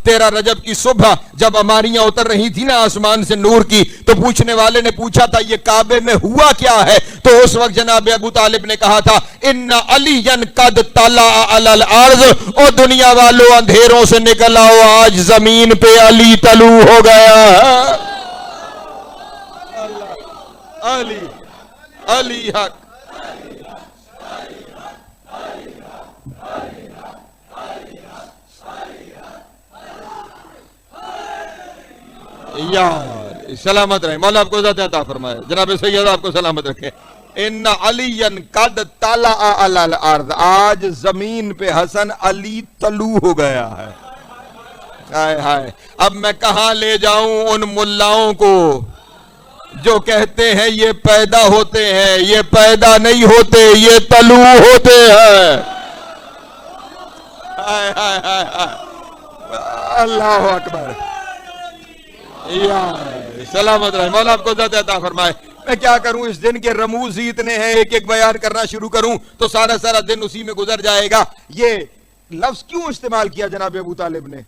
13 رجب کی صبح جب اماریاں اتر رہی تھی نا آسمان سے نور کی، تو پوچھنے والے نے پوچھا تھا یہ کعبے میں ہوا کیا ہے؟ تو اس وقت جناب ابو طالب نے کہا تھا ان علی قد طلع علی الارض، او دنیا والو اندھیروں سے نکل آؤ، آج زمین پہ علی طلوع ہو گیا ہے۔ علی علی حق یار سلامت رہے، مولا آپ کو ذات عطا فرمائے، جناب سید آپ کو سلامت رکھے۔ ان علی قد طلع علی الارض، آج زمین پہ حسن علی طلوع ہو گیا ہے۔ ہائے ہائے، اب میں کہاں لے جاؤں ان ملاؤں کو جو کہتے ہیں یہ پیدا ہوتے ہیں، یہ پیدا نہیں ہوتے، یہ طلوع ہوتے ہیں۔ ہائے ہائے ہائے ہائے، اللہ اکبر، یا سلامت رہے، مولا آپ کو ذات عطا فرمائے۔ میں کیا کروں، اس دن کے رموز ہی اتنے ہیں، ایک ایک بیان کرنا شروع کروں تو سارا دن اسی میں گزر جائے گا۔ یہ لفظ کیوں استعمال کیا جناب ابو طالب نے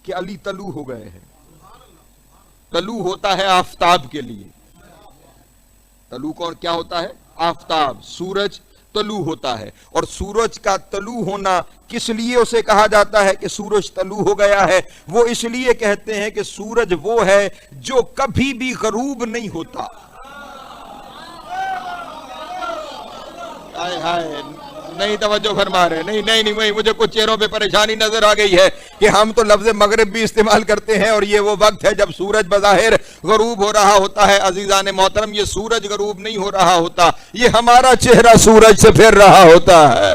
کہ علی طلوع ہو گئے ہیں؟ طلوع ہوتا ہے آفتاب کے لیے، طلوع کون کیا ہوتا ہے؟ آفتاب، سورج طلوع ہوتا ہے، اور سورج کا طلوع ہونا کس لیے اسے کہا جاتا ہے کہ سورج طلوع ہو گیا ہے؟ وہ اس لیے کہتے ہیں کہ سورج وہ ہے جو کبھی بھی غروب نہیں ہوتا۔ ہائے ہائے، نہیں توجہ فرما رہے، نہیں مجھے کچھ چہروں پہ پریشانی نظر آ گئی ہے کہ ہم تو لفظ مغرب بھی استعمال کرتے ہیں، اور یہ وہ وقت ہے جب سورج بظاہر غروب ہو رہا ہوتا ہے۔ عزیزان محترم، یہ سورج غروب نہیں ہو رہا ہوتا، یہ ہمارا چہرہ سورج سے پھر رہا ہوتا ہے۔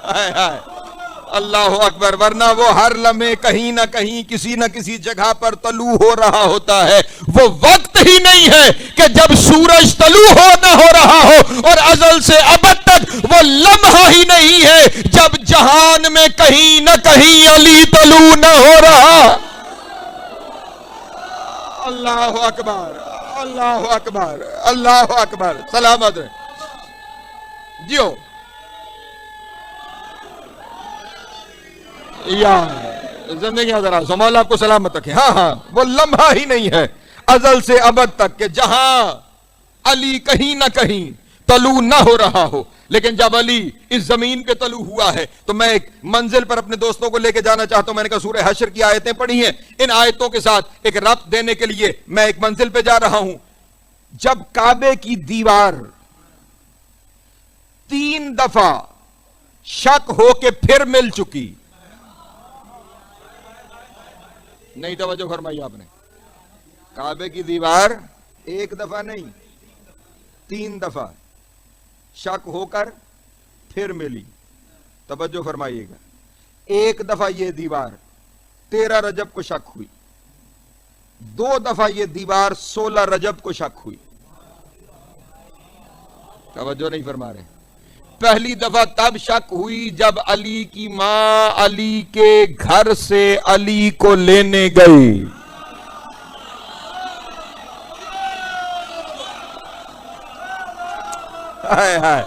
ہائے ہائے، اللہ اکبر، ورنہ وہ ہر لمحے کہیں نہ کہیں کسی نہ کسی جگہ پر طلوع ہو رہا ہوتا ہے۔ وہ وقت ہی نہیں ہے کہ جب سورج طلوع نہ ہو رہا ہو، اور ازل سے ابد تک وہ لمحہ ہی نہیں ہے جب جہان میں کہیں نہ کہیں علی طلوع نہ ہو رہا۔ اللہ اکبر، اللہ اکبر، اللہ اکبر، سلامت رہے جیو۔ یا زندگی ذرا سو، مولا آپ کو سلامت رکھے۔ ہاں، وہ لمحہ ہی نہیں ہے ازل سے ابد تک کہ جہاں علی کہیں نہ کہیں طلوع نہ ہو رہا ہو۔ لیکن جب علی اس زمین پہ طلوع ہوا ہے تو میں ایک منزل پر اپنے دوستوں کو لے کے جانا چاہتا ہوں۔ میں نے کہا سورہ حشر کی آیتیں پڑھی ہیں، ان آیتوں کے ساتھ ایک ربط دینے کے لیے میں ایک منزل پہ جا رہا ہوں۔ جب کعبے کی دیوار 3 دفعہ شک ہو کے پھر مل چکی، نہیں توجہ فرمائی آپ نے، کعبے کی دیوار 1 دفعہ نہیں 3 دفعہ شک ہو کر پھر ملی، توجہ فرمائیے گا۔ 1 دفعہ یہ دیوار 13 رجب کو شک ہوئی، 2 دفعہ یہ دیوار 16 رجب کو شک ہوئی، توجہ نہیں فرما رہے۔ پہلی دفعہ تب شک ہوئی جب علی کی ماں علی کے گھر سے علی کو لینے گئی۔ ہائے ہائے،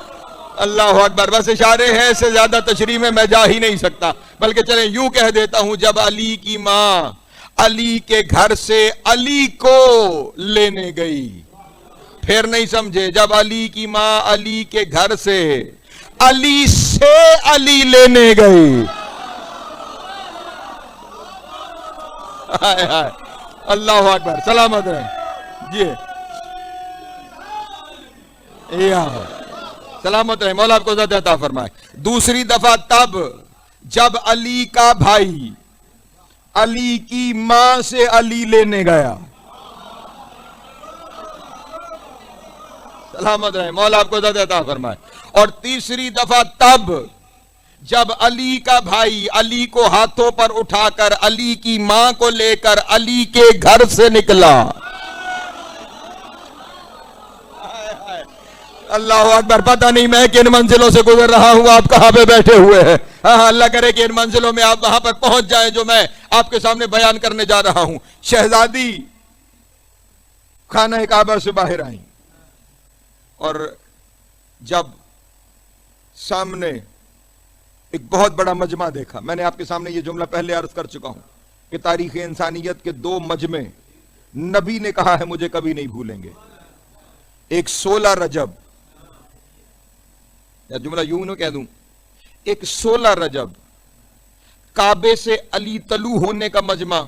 اللہ اکبر، بس اشارے ہیں، اس سے زیادہ تشریح میں جا ہی نہیں سکتا، بلکہ چلیں یوں کہہ دیتا ہوں، جب علی کی ماں علی کے گھر سے علی کو لینے گئی۔ پھر نہیں سمجھے، جب علی کی ماں علی کے گھر سے علی سے علی لینے گئی۔ اللہ اکبر، سلامت رہے جی، سلامت رہے، مولا آپ کو ذات عطا فرمائے۔ دوسری دفعہ تب جب علی کا بھائی علی کی ماں سے علی لینے گیا۔ سلامت رہے، مولا آپ کو ذات عطا فرمائے۔ اور تیسری دفعہ تب جب علی کا بھائی علی کو ہاتھوں پر اٹھا کر علی کی ماں کو لے کر علی کے گھر سے نکلا۔ اللہ اکبر، پتہ نہیں میں کن منزلوں سے گزر رہا ہوں، آپ کہاں پہ بیٹھے ہوئے ہیں۔ ہاں، اللہ کرے کہ ان منزلوں میں آپ وہاں پر پہنچ جائیں جو میں آپ کے سامنے بیان کرنے جا رہا ہوں۔ شہزادی خانہ کعبہ سے باہر آئیں، اور جب سامنے ایک بہت بڑا مجمع دیکھا. میں نے آپ کے سامنے یہ جملہ پہلے عرض کر چکا ہوں کہ تاریخ انسانیت کے 2 مجمع نبی نے کہا ہے مجھے کبھی نہیں بھولیں گے. ایک 16 رجب، یا جملہ یوں نہ کہہ دوں، ایک 16 رجب کعبے سے علی طلوع ہونے کا مجمع،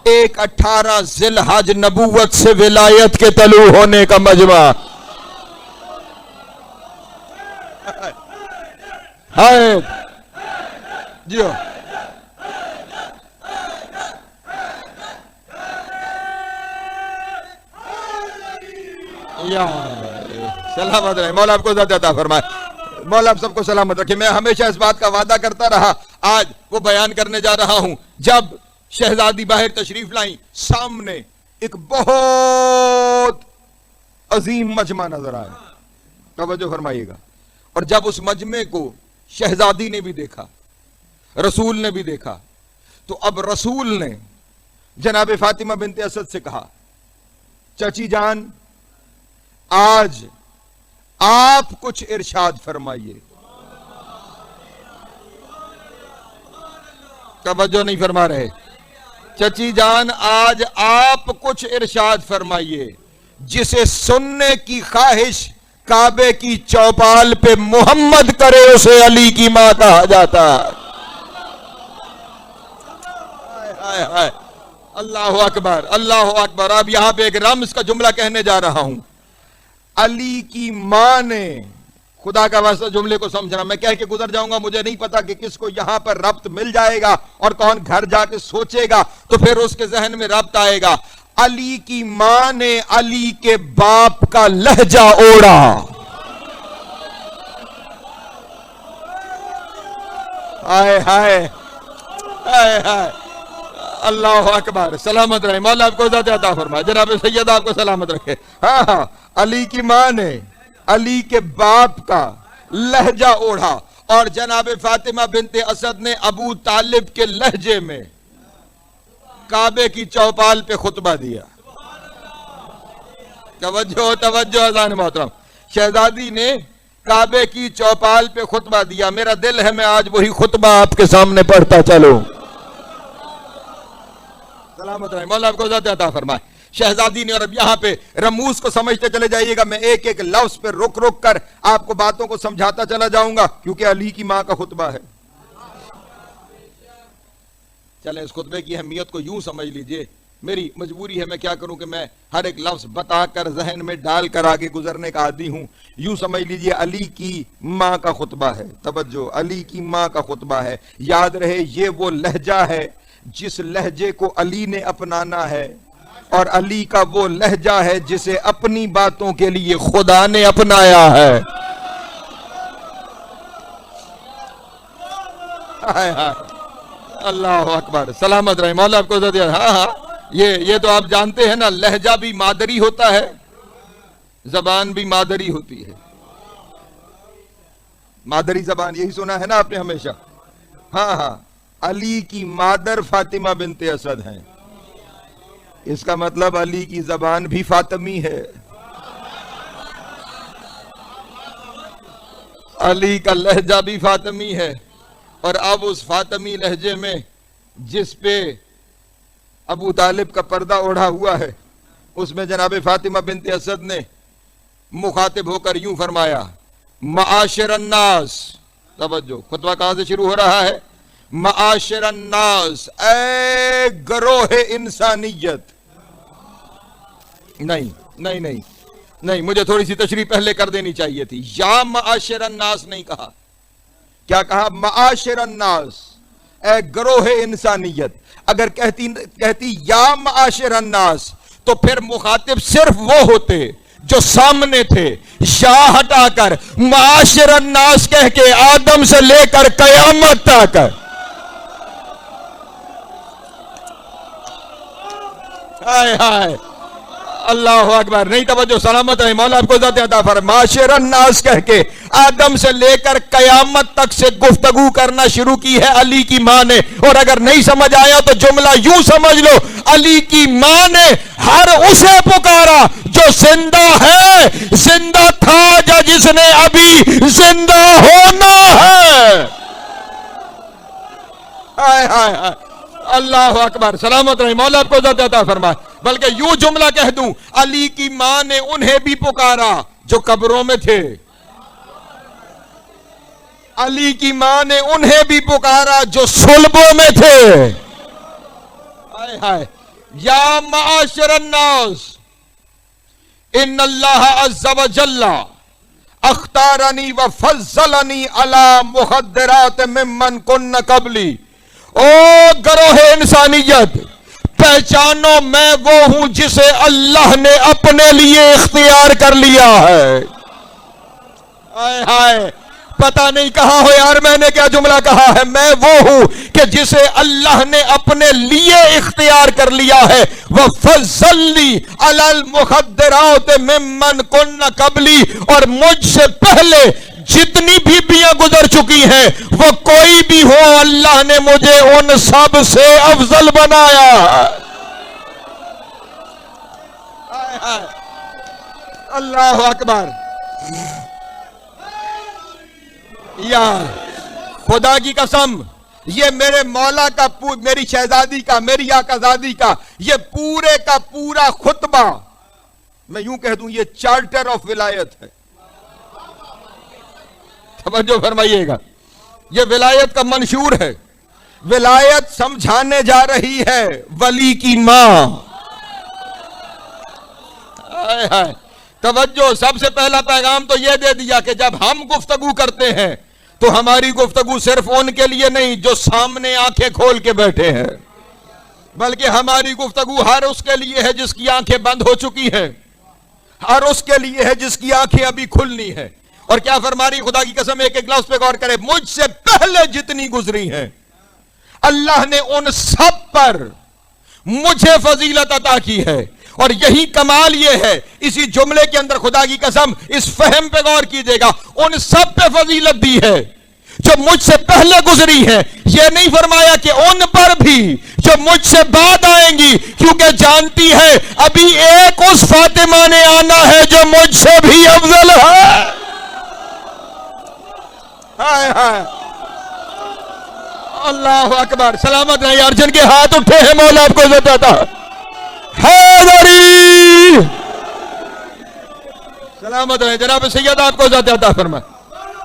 ایک 18 ذی الحج نبوت سے ولایت کے طلوع ہونے کا مجمع. ہائے جی ہو. سلامت رہے، مولا آپ کو عزت عطا فرمائے، مولا آپ سب کو سلامت رکھے. میں ہمیشہ اس بات کا وعدہ کرتا رہا، آج وہ بیان کرنے جا رہا ہوں. جب شہزادی باہر تشریف لائیں، سامنے ایک بہت عظیم مجمع نظر آیا. توجہ فرمائیے گا. اور جب اس مجمع کو شہزادی نے بھی دیکھا، رسول نے بھی دیکھا، تو اب رسول نے جناب فاطمہ بنت اسد سے کہا، چچی جان آج آپ کچھ ارشاد فرمائیے. توجہ نہیں فرما رہے. چچی جان آج آپ کچھ ارشاد فرمائیے جسے سننے کی خواہش کعبے کی چوپال پہ محمد کرے اسے علی کی ماں کہا جاتا ہے. اللہ اکبر، اللہ اکبر. اب یہاں پہ ایک رمز کا جملہ کہنے جا رہا ہوں. علی کی ماں نے، خدا کا واسطہ جملے کو سمجھنا، میں کہہ کے گزر جاؤں گا، مجھے نہیں پتا کہ کس کو یہاں پر ربط مل جائے گا اور کون گھر جا کے سوچے گا تو پھر اس کے ذہن میں ربط آئے گا. علی کی ماں نے علی کے باپ کا لہجہ اوڑا. ہائے ہائے ہائے ہائے. اللہ اکبر. سلامت رہے، مولا آپ کو عزت عطا فرمائے، جناب سید آپ کو سلامت رکھے. ہاں ہاں، علی کی ماں نے علی کے باپ کا لہجہ اوڑھا اور جناب فاطمہ بنت اسد نے ابو طالب کے لہجے میں کعبے کی چوپال پہ خطبہ دیا. توجہ توجہ اذان محترم. شہزادی نے کعبے کی چوپال پہ خطبہ دیا. میرا دل ہے میں آج وہی خطبہ آپ کے سامنے پڑھتا چلوں. سلامت رہے، مولا آپ کو عزت عطا فرمائے. شہزادی نے، اور اب یہاں پہ رموز کو سمجھتے چلے جائیے گا، میں ایک ایک لفظ پہ رک رک کر آپ کو باتوں کو سمجھاتا چلا جاؤں گا کیونکہ علی کی ماں کا خطبہ ہے. چلیں اس خطبے کی اہمیت کو یوں سمجھ لیجئے. میری مجبوری ہے، میں کیا کروں کہ میں ہر ایک لفظ بتا کر ذہن میں ڈال کر آگے گزرنے کا عادی ہوں. یوں سمجھ لیجئے علی کی ماں کا خطبہ ہے. توجہ، علی کی ماں کا خطبہ ہے. یاد رہے یہ وہ لہجہ ہے جس لہجے کو علی نے اپنانا ہے، اور علی کا وہ لہجہ ہے جسے اپنی باتوں کے لیے خدا نے اپنایا ہے. اللہ اکبر. سلامت رہے، مولا آپ کو عزت. ہاں ہاں، یہ تو آپ جانتے ہیں نا، لہجہ بھی مادری ہوتا ہے، زبان بھی مادری ہوتی ہے. مادری زبان یہی سنا ہے نا آپ نے ہمیشہ. ہاں ہاں، علی کی مادر فاطمہ بنت اسد ہیں، اس کا مطلب علی کی زبان بھی فاطمی ہے، علی کا لہجہ بھی فاطمی ہے. اور اب اس فاطمی لہجے میں جس پہ ابو طالب کا پردہ اوڑھا ہوا ہے، اس میں جناب فاطمہ بنت اسد نے مخاطب ہو کر یوں فرمایا، معاشر الناس. توجہ، خطبہ کہاں سے شروع ہو رہا ہے؟ معاشر الناس، اے گروہ انسانیت. نہیں، مجھے تھوڑی سی تشریح پہلے کر دینی چاہیے تھی. یا معاشر الناس نہیں کہا، کیا کہا؟ معاشر الناس، اے گروہ انسانیت. اگر کہتی یا معاشر الناس تو پھر مخاطب صرف وہ ہوتے جو سامنے تھے. یا ہٹا کر معاشر الناس کہہ کے آدم سے لے کر قیامت تک. ہائے ہائے، اللہ اکبر. نہیں توجہ, سلامت رہے, مولا آپ کو عزت عطا فرمائے. معاشر الناس کہہ کے آدم سے لے کر قیامت تک سے گفتگو کرنا شروع کی ہے علی کی ماں نے. اور اگر نہیں سمجھ آیا تو جملہ یوں سمجھ لو, علی کی ماں نے ہر اسے پکارا جو زندہ ہے, زندہ تھا یا جس نے ابھی زندہ ہونا ہے. ہائے ہائے ہائے, اللہ اکبر, سلامت رہے, مولا آپ کو عزت عطا فرمائے. بلکہ یوں جملہ کہہ دوں, علی کی ماں نے انہیں بھی پکارا جو قبروں میں تھے. علی کی ماں نے انہیں بھی پکارا جو صلبوں میں تھے. ہائے ہائے. یا معاشر الناس ان اللہ عز وجل اختارنی وفضلنی علی مخدرات ممن کن قبلی. او گروہ انسانیت, پہچانو میں وہ ہوں جسے اللہ نے اپنے لیے اختیار کر لیا ہے. ہائے ہائے, پتہ نہیں کہا ہو یار میں نے کیا جملہ کہا ہے. میں وہ ہوں کہ جسے اللہ نے اپنے لیے اختیار کر لیا ہے. وَفَضَّلْنِي عَلَى الْمُخَدِّرَاتِ مِمَّنْ كُنَّ قَبْلِي, اور مجھ سے پہلے جتنی بیویاں گزر چکی ہیں وہ کوئی بھی ہو, اللہ نے مجھے ان سب سے افضل بنایا. اللہ اکبر. یار خدا کی قسم, یہ میرے مولا کا, میری شہزادی کا, میری آقازادی کا یہ پورے کا پورا خطبہ, میں یوں کہہ دوں یہ چارٹر آف ولایت ہے. توجہ فرمائیے گا, یہ ولایت کا منشور ہے. ولایت سمجھانے جا رہی ہے ولی کی ماں. توجہ, سب سے پہلا پیغام تو یہ دے دیا کہ جب ہم گفتگو کرتے ہیں تو ہماری گفتگو صرف ان کے لیے نہیں جو سامنے آنکھیں کھول کے بیٹھے ہیں, بلکہ ہماری گفتگو ہر اس کے لیے ہے جس کی آنکھیں بند ہو چکی ہیں, ہر اس کے لیے ہے جس کی آنکھیں ابھی کھلنی ہیں. اور کیا فرما رہی, خدا کی قسم ایک ایک لفظ پہ غور کرے, مجھ سے پہلے جتنی گزری ہیں اللہ نے ان سب پر مجھے فضیلت عطا کی ہے. اور یہی کمال یہ ہے, اسی جملے کے اندر خدا کی قسم اس فہم پہ غور کیجئے گا, ان سب پہ فضیلت دی ہے جو مجھ سے پہلے گزری ہیں. یہ نہیں فرمایا کہ ان پر بھی جو مجھ سے بعد آئیں گی, کیونکہ جانتی ہے ابھی ایک اس فاطمہ نے آنا ہے جو مجھ سے بھی افضل ہے. ہائے ہائے, اللہ اکبر, سلامت رہے یار جن کے ہاتھ اٹھے ہیں مولا آپ کو عزت عطا. حیدری, سلامت رہے. جناب سید آپ کو عزت عطا فرمائے,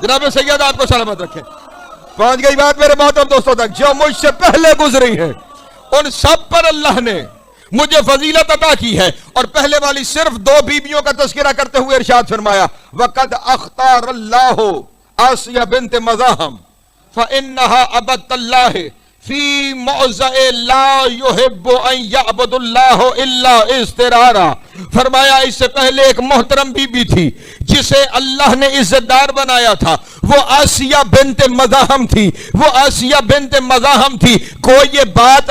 جناب سید آپ کو سلامت رکھے. پہنچ گئی بات میرے محترم دوستوں تک, جو مجھ سے پہلے گزری ہے ان سب پر اللہ نے مجھے فضیلت عطا کی ہے. اور پہلے والی صرف دو بیویوں کا تذکرہ کرتے ہوئے ارشاد فرمایا, وَقَدْ اخْتَارَ اللَّهُ آسیہ بنت مزاحم فَإِنَّهَا عَبَدَتَ اللَّهِ فی موضع لا یحب ان یعبد اللہ الا اضطرارا. فرمایا اس سے پہلے ایک محترم بی بی تھی جسے اللہ نے عزت دار بنایا تھا, وہ آسیہ بنت مزاحم تھی, وہ آسیہ بنت مزاحم تھی. کوئی یہ بات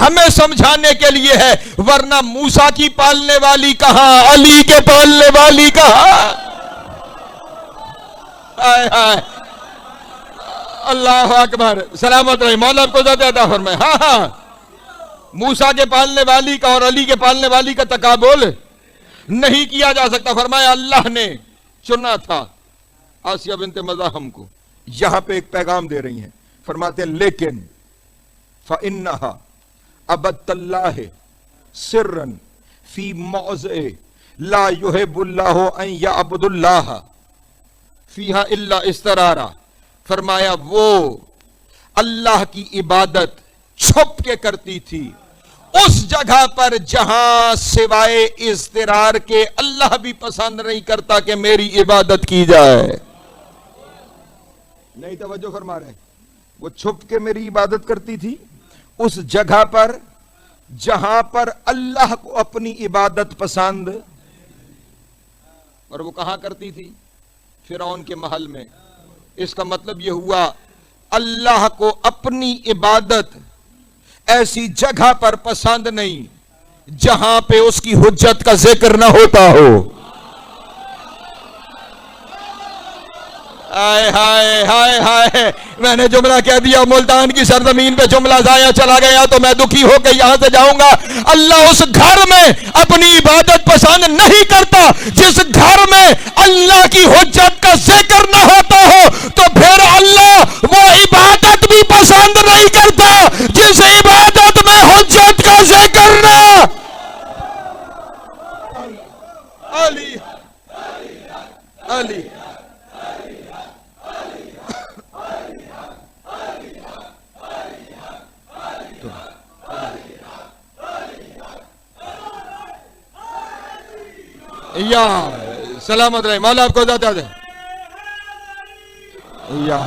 ہمیں سمجھانے کے لیے ہے, ورنہ موسیٰ کی پالنے والی کہاں, علی کے پالنے والی کہاں. آئے آئے, اللہ اکبر, سلامت رہے, مولا آپ کو زیادہ عطا فرمائے. ہاں ہاں, موسیٰ کے پالنے والی کا اور علی کے پالنے والی کا تقابل نہیں کیا جا سکتا. فرمایا اللہ نے چنا تھا آسیہ بنت مزاحم کو. یہاں پہ ایک پیغام دے رہی ہیں, فرماتے ہیں لیکن فَإِنَّهَا عَبَدَتَ اللَّهِ سِرًّا فِي مَوْضِعٍ لَا يُحِبُّ اللَّهُ أَن يَعْبُدَ اللَّهَ فِيهَا إِلَّا اضطرارا. فرمایا وہ اللہ کی عبادت چھپ کے کرتی تھی اس جگہ پر جہاں سوائے اضطرار کے اللہ بھی پسند نہیں کرتا کہ میری عبادت کی جائے. نہیں توجہ فرما رہے, وہ چھپ کے میری عبادت کرتی تھی اس جگہ پر جہاں پر اللہ کو اپنی عبادت پسند. اور وہ کہاں کرتی تھی؟ فرعون کے محل میں. اس کا مطلب یہ ہوا اللہ کو اپنی عبادت ایسی جگہ پر پسند نہیں جہاں پہ اس کی حجت کا ذکر نہ ہوتا ہو. ہائے ہائے ہائے ہائے، میں نے جملہ کہہ دیا، ملتان کی سرزمین پہ جملہ ضائع چلا گیا تو میں دکھی ہو کے یہاں سے جاؤں گا. اللہ اس گھر میں اپنی عبادت پسند نہیں کرتا جس گھر میں اللہ کی حجت کا ذکر نہ ہوتا ہو. تو پھر اللہ وہ عبادت بھی پسند نہیں کرتا جس عبادت میں حجت کا ذکر نہ. علی علی یا سلامت رہے، مولا آپ کو زیادہ دے. یا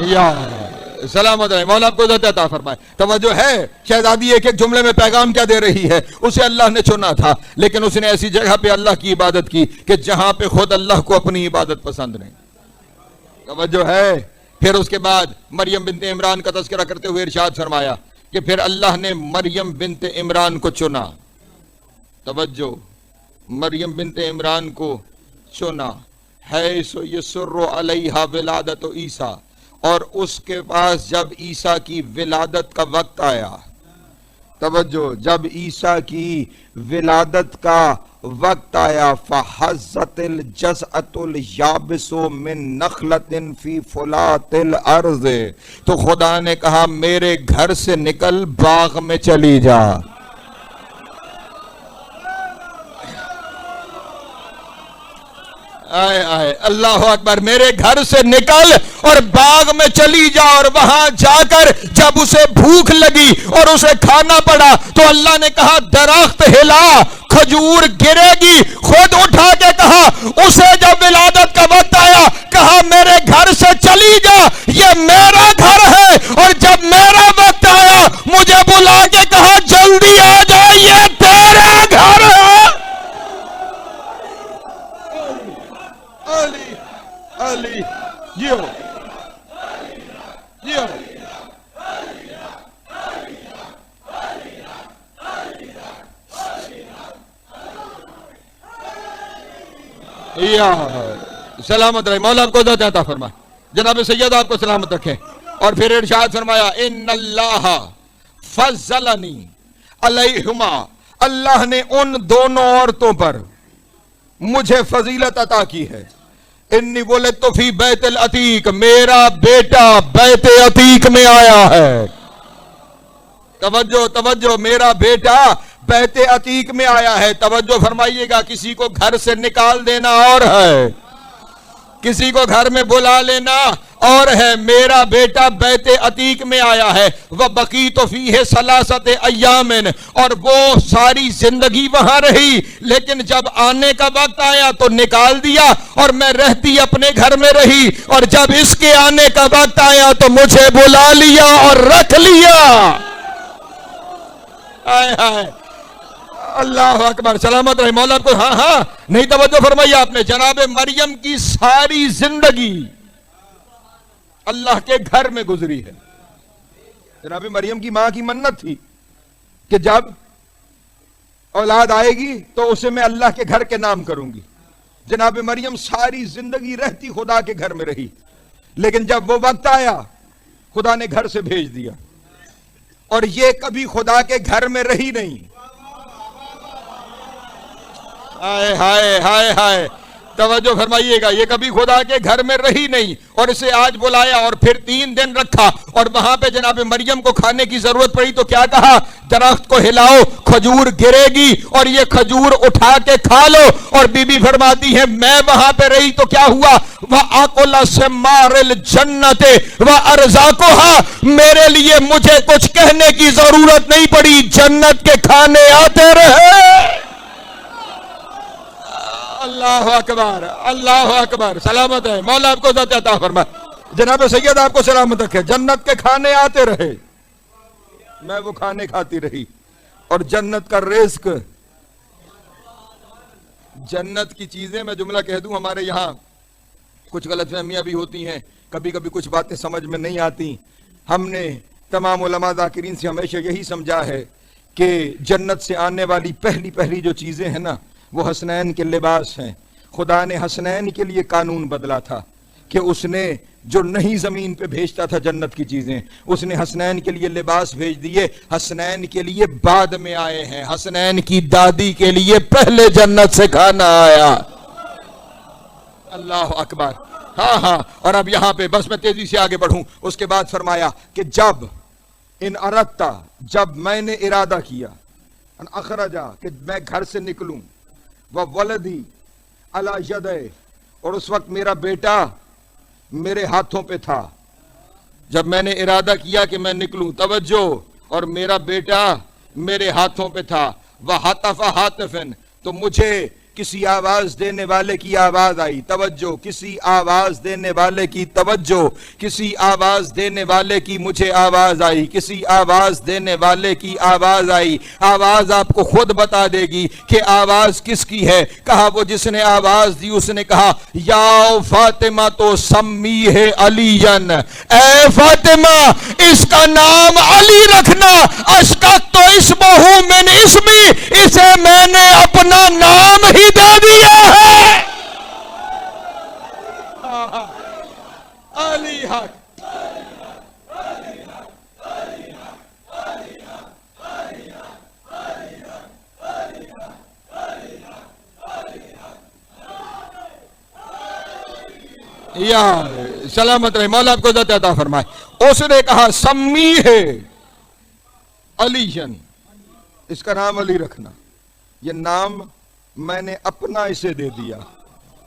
یا سلامت رہے، مولا آپ کو عزت عطا فرمائے. توجہ ہے، شہزادی ایک ایک جملے میں پیغام کیا دے رہی ہے. اسے اللہ نے چنا تھا لیکن اس نے ایسی جگہ پہ اللہ کی عبادت کی کہ جہاں پہ خود اللہ کو اپنی عبادت پسند نہیں. توجہ ہے. پھر اس کے بعد مریم بنت عمران کا تذکرہ کرتے ہوئے ارشاد فرمایا کہ پھر اللہ نے مریم بنت عمران کو چنا. توجہ، مریم بنت عمران کو چنا. حیث یسر علیہا ولادت عیسیٰ، اور اس کے پاس جب عیسیٰ کی ولادت کا وقت آیا. توجہ، جب عیسیٰ کی ولادت کا وقت آیا، فحزت الجزعۃ الیابس من نخلۃ فی فلاۃ الارض، تو خدا نے کہا میرے گھر سے نکل باغ میں چلی جا. آئے آئے اللہ اکبر، میرے گھر سے نکل اور باغ میں چلی جا. اور وہاں جا کر جب اسے بھوک لگی اور اسے کھانا پڑا تو اللہ نے کہا درخت ہلا، کھجور گرے گی. خود اٹھا کے کہا اسے جب ولادت کا وقت آیا کہا میرے گھر سے چلی جا، یہ میرا گھر ہے. اور جب میرا وقت آیا مجھے بلا کے کہا جلدی آ جا، یہ تیرا گھر ہے. علی علی جیو جیو. یا سلامت رہے، مولا آپ کو عزت عطا فرمائے. جناب سید آپ کو سلامت رکھے. اور پھر ارشاد فرمایا ان اللہ فضلنی علیہما، اللہ نے ان دونوں عورتوں پر مجھے فضیلت عطا کی ہے. انی ولدت فی بیت العتیق، میرا بیٹا بیت عتیق میں آیا ہے. توجہ توجہ، میرا بیٹا بیت عتیق میں آیا ہے. توجہ فرمائیے گا، کسی کو گھر سے نکال دینا اور ہے، کسی کو گھر میں بلا لینا اور ہے. میرا بیٹا بیت عتیق میں آیا ہے. وَبَقِيتُ فِيهِ ثَلَاثَةَ أَيَّامٍ، اور وہ ساری زندگی وہاں رہی، لیکن جب آنے کا وقت آیا تو نکال دیا اور میں رہتی اپنے گھر میں رہی. اور جب اس کے آنے کا وقت آیا تو مجھے بلا لیا اور رکھ لیا. آئے آئے اللہ اکبر، سلامت رہے، مولا کو. ہاں ہاں نہیں، توجہ فرمائیے آپ نے. جناب مریم کی ساری زندگی اللہ کے گھر میں گزری ہے. جناب مریم کی ماں کی منت تھی کہ جب اولاد آئے گی تو اسے میں اللہ کے گھر کے نام کروں گی. جناب مریم ساری زندگی رہتی خدا کے گھر میں رہی، لیکن جب وہ وقت آیا خدا نے گھر سے بھیج دیا. اور یہ کبھی خدا کے گھر میں رہی نہیں. ہائے ہائے ہائے ہائے، توجہ فرمائیے گا، یہ کبھی خدا کے گھر میں رہی نہیں. اور اسے آج بلایا اور پھر 3 دن رکھا. اور وہاں پہ جناب مریم کو کھانے کی ضرورت پڑی تو کیا کہا؟ درخت کو ہلاؤ، کھجور گرے گی اور یہ کھجور اٹھا کے کھا لو. اور بی بی فرماتی ہے میں وہاں پہ رہی تو کیا ہوا؟ وَأَكُلَ ثِمَارِ الْجَنَّةِ وَأَرْزَاقُهَا، میرے لیے مجھے کچھ کہنے کی ضرورت نہیں پڑی، جنت کے کھانے آتے رہے. اللہ اکبر اللہ اکبر. سلامت ہے. مولا آپ کو ذات عطا فرمائے. جناب سید آپ کو سلامت رکھے. جنت کے کھانے آتے رہے, میں وہ کھانے کھاتی رہی, اور جنت کا رزق, جنت کی چیزیں, میں جملہ کہہ دوں, ہمارے یہاں کچھ غلط فہمیاں بھی ہوتی ہیں, کبھی کبھی کچھ باتیں سمجھ میں نہیں آتی. ہم نے تمام علماء ذاکرین سے ہمیشہ یہی سمجھا ہے کہ جنت سے آنے والی پہلی جو چیزیں ہیں نا, وہ حسنین کے لباس ہیں. خدا نے حسنین کے لیے قانون بدلا تھا کہ اس نے جو نہیں زمین پہ بھیجتا تھا جنت کی چیزیں, اس نے حسنین کے لیے لباس بھیج دیے. حسنین کے لیے بعد میں آئے ہیں, حسنین کی دادی کے لیے پہلے جنت سے کھانا آیا. اللہ اکبر. ہاں. اور اب یہاں پہ بس میں تیزی سے آگے بڑھوں. اس کے بعد فرمایا کہ جب ان اردتا, جب میں نے ارادہ کیا, ان اخرجا, کہ میں گھر سے نکلوں, وولدی علی یدے, اور اس وقت میرا بیٹا میرے ہاتھوں پہ تھا. جب میں نے ارادہ کیا کہ میں نکلوں, توجہ, اور میرا بیٹا میرے ہاتھوں پہ تھا, وحتف حاتفن, تو مجھے کسی آواز دینے والے کی آواز آئی. توجہ, کسی آواز دینے والے کی, توجہ, کسی آواز دینے والے کی مجھے آواز آئی, کسی آواز دینے والے کی آواز آئی. آواز آپ کو خود بتا دے گی کہ آواز کس کی ہے. کہا وہ جس نے آواز دی, اس نے کہا یا فاطمہ تو سمی ہے علی, اے فاطمہ اس کا نام علی رکھنا. اشکت تو اسمہ من اسمی, اسے میں نے اپنا نام ہی دے دیا ہے. علی حق. یا سلامت رہے, مولا آپ کو ذات عطا فرمائے. اس نے کہا سمی ہے علی, اس کا نام علی رکھنا. یہ نام میں نے اپنا اسے دے دیا.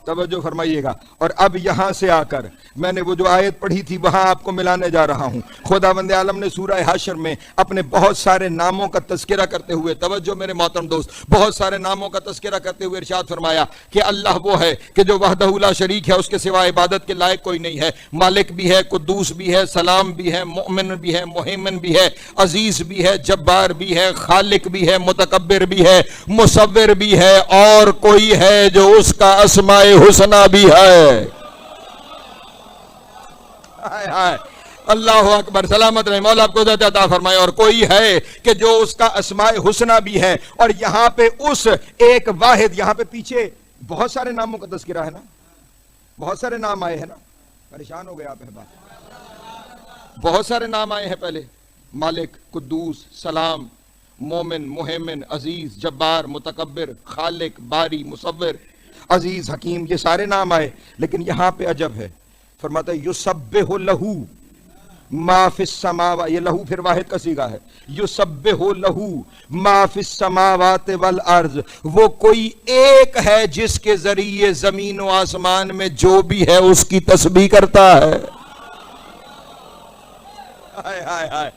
توجہ فرمائیے گا. اور اب یہاں سے آ کر میں نے وہ جو آیت پڑھی تھی وہاں آپ کو ملانے جا رہا ہوں. خداوند عالم نے سورہ حشر میں اپنے بہت سارے ناموں کا تذکرہ کرتے ہوئے, توجہ میرے محترم دوست, بہت سارے ناموں کا تذکرہ کرتے ہوئے ارشاد فرمایا کہ اللہ وہ ہے کہ جو وحدہ لا شریک ہے, اس کے سوا عبادت کے لائق کوئی نہیں ہے. مالک بھی ہے, قدوس بھی ہے, سلام بھی ہے, مؤمن بھی ہے, مہیمن بھی ہے, عزیز بھی ہے, جبار بھی ہے, خالق بھی ہے, متکبر بھی ہے, مصور بھی ہے, اور کوئی ہے جو اس کا اسماء حسنہ بھی ہے. اللہ اکبر. سلامت رہے, مولا آپ کو ذات عطا فرمائے. اور کوئی ہے کہ جو اس کا اسماء حسنہ بھی ہے. اور یہاں پہ اس ایک واحد, یہاں پہ پیچھے بہت سارے ناموں کا تذکرہ ہے نا, بہت سارے نام آئے ہیں نا, پریشان ہو گئے آپ احباب. بہت سارے نام آئے ہیں پہلے, مالک, قدوس, سلام, مومن, مہیمن, عزیز, جبار, متکبر, خالق, باری, مصور, عزیز, حکیم, یہ سارے نام آئے. لیکن یہاں پہ عجب ہے, فرماتا ہے یسبح لہو ما فی السماوات, یہ لہو پھر واحد کا صیغہ ہے. یسبح لہو ما فی السماوات والارض, وہ کوئی ایک ہے جس کے ذریعے زمین و آسمان میں جو بھی ہے اس کی تسبیح کرتا ہے. ہائے ہائے ہائے,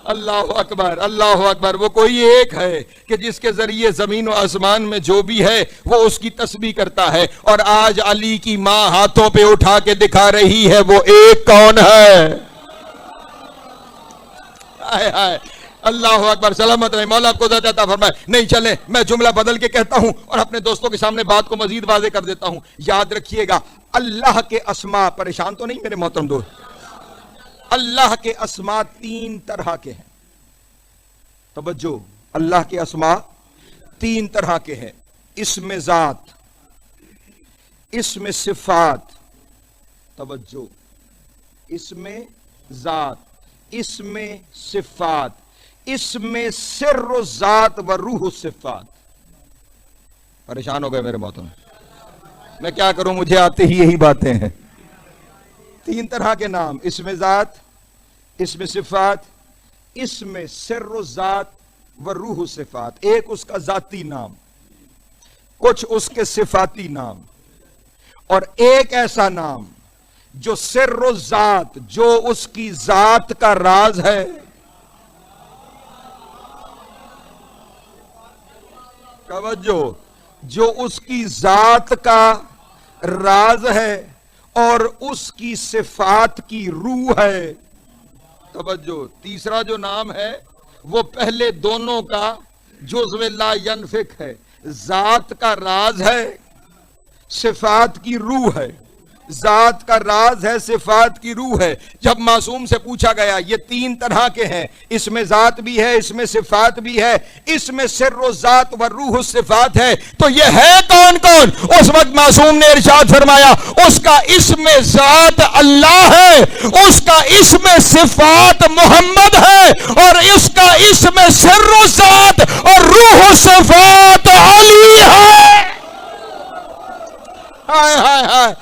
اللہ اکبر اللہ اکبر. وہ کوئی ایک ہے کہ جس کے ذریعے زمین و آسمان میں جو بھی ہے وہ اس کی تسبیح کرتا ہے. اور آج علی کی ماں ہاتھوں پہ اٹھا کے دکھا رہی ہے وہ ایک کون ہے. اللہ اکبر. سلامت رہے, مولا آپ کو ذات عطا فرمائے. نہیں چلیں, میں جملہ بدل کے کہتا ہوں اور اپنے دوستوں کے سامنے بات کو مزید واضح کر دیتا ہوں. یاد رکھیے گا, اللہ کے اسماء, پریشان تو نہیں میرے محترم دوست, اللہ کے اسماء تین طرح کے ہیں. توجہ, اللہ کے اسماء تین طرح کے ہیں. اسم ذات, اسم صفات, توجہ, اسم ذات, اسم صفات, اسم سر و ذات و روح الصفات. پریشان ہو گئے میرے محترم, میں کیا کروں, مجھے آتے ہی یہی باتیں ہیں. تین طرح کے نام, اسم ذات, اسم صفات, اسم سر و ذات و روح الصفات. ایک اس کا ذاتی نام, کچھ اس کے صفاتی نام, اور ایک ایسا نام جو سر و ذات, جو اس کی ذات کا راز ہے. توجہ, جو اس کی ذات کا راز ہے اور اس کی صفات کی روح ہے. توجہ, تیسرا جو نام ہے وہ پہلے دونوں کا جزو لا ینفک ہے. ذات کا راز ہے, صفات کی روح ہے. ذات کا راز ہے, صفات کی روح ہے. جب معصوم سے پوچھا گیا یہ تین طرح کے ہیں, اس میں ذات بھی ہے, اس میں صفات بھی ہے, اس میں سر و ذات و روح الصفات ہے, تو یہ ہے کون کون؟ اس وقت معصوم نے ارشاد فرمایا اس کا اسم ذات اللہ ہے, اس کا اسم صفات محمد ہے, اور اس کا اسم سر و ذات اور روح الصفات علی ہے. ہائے ہائے ہائے,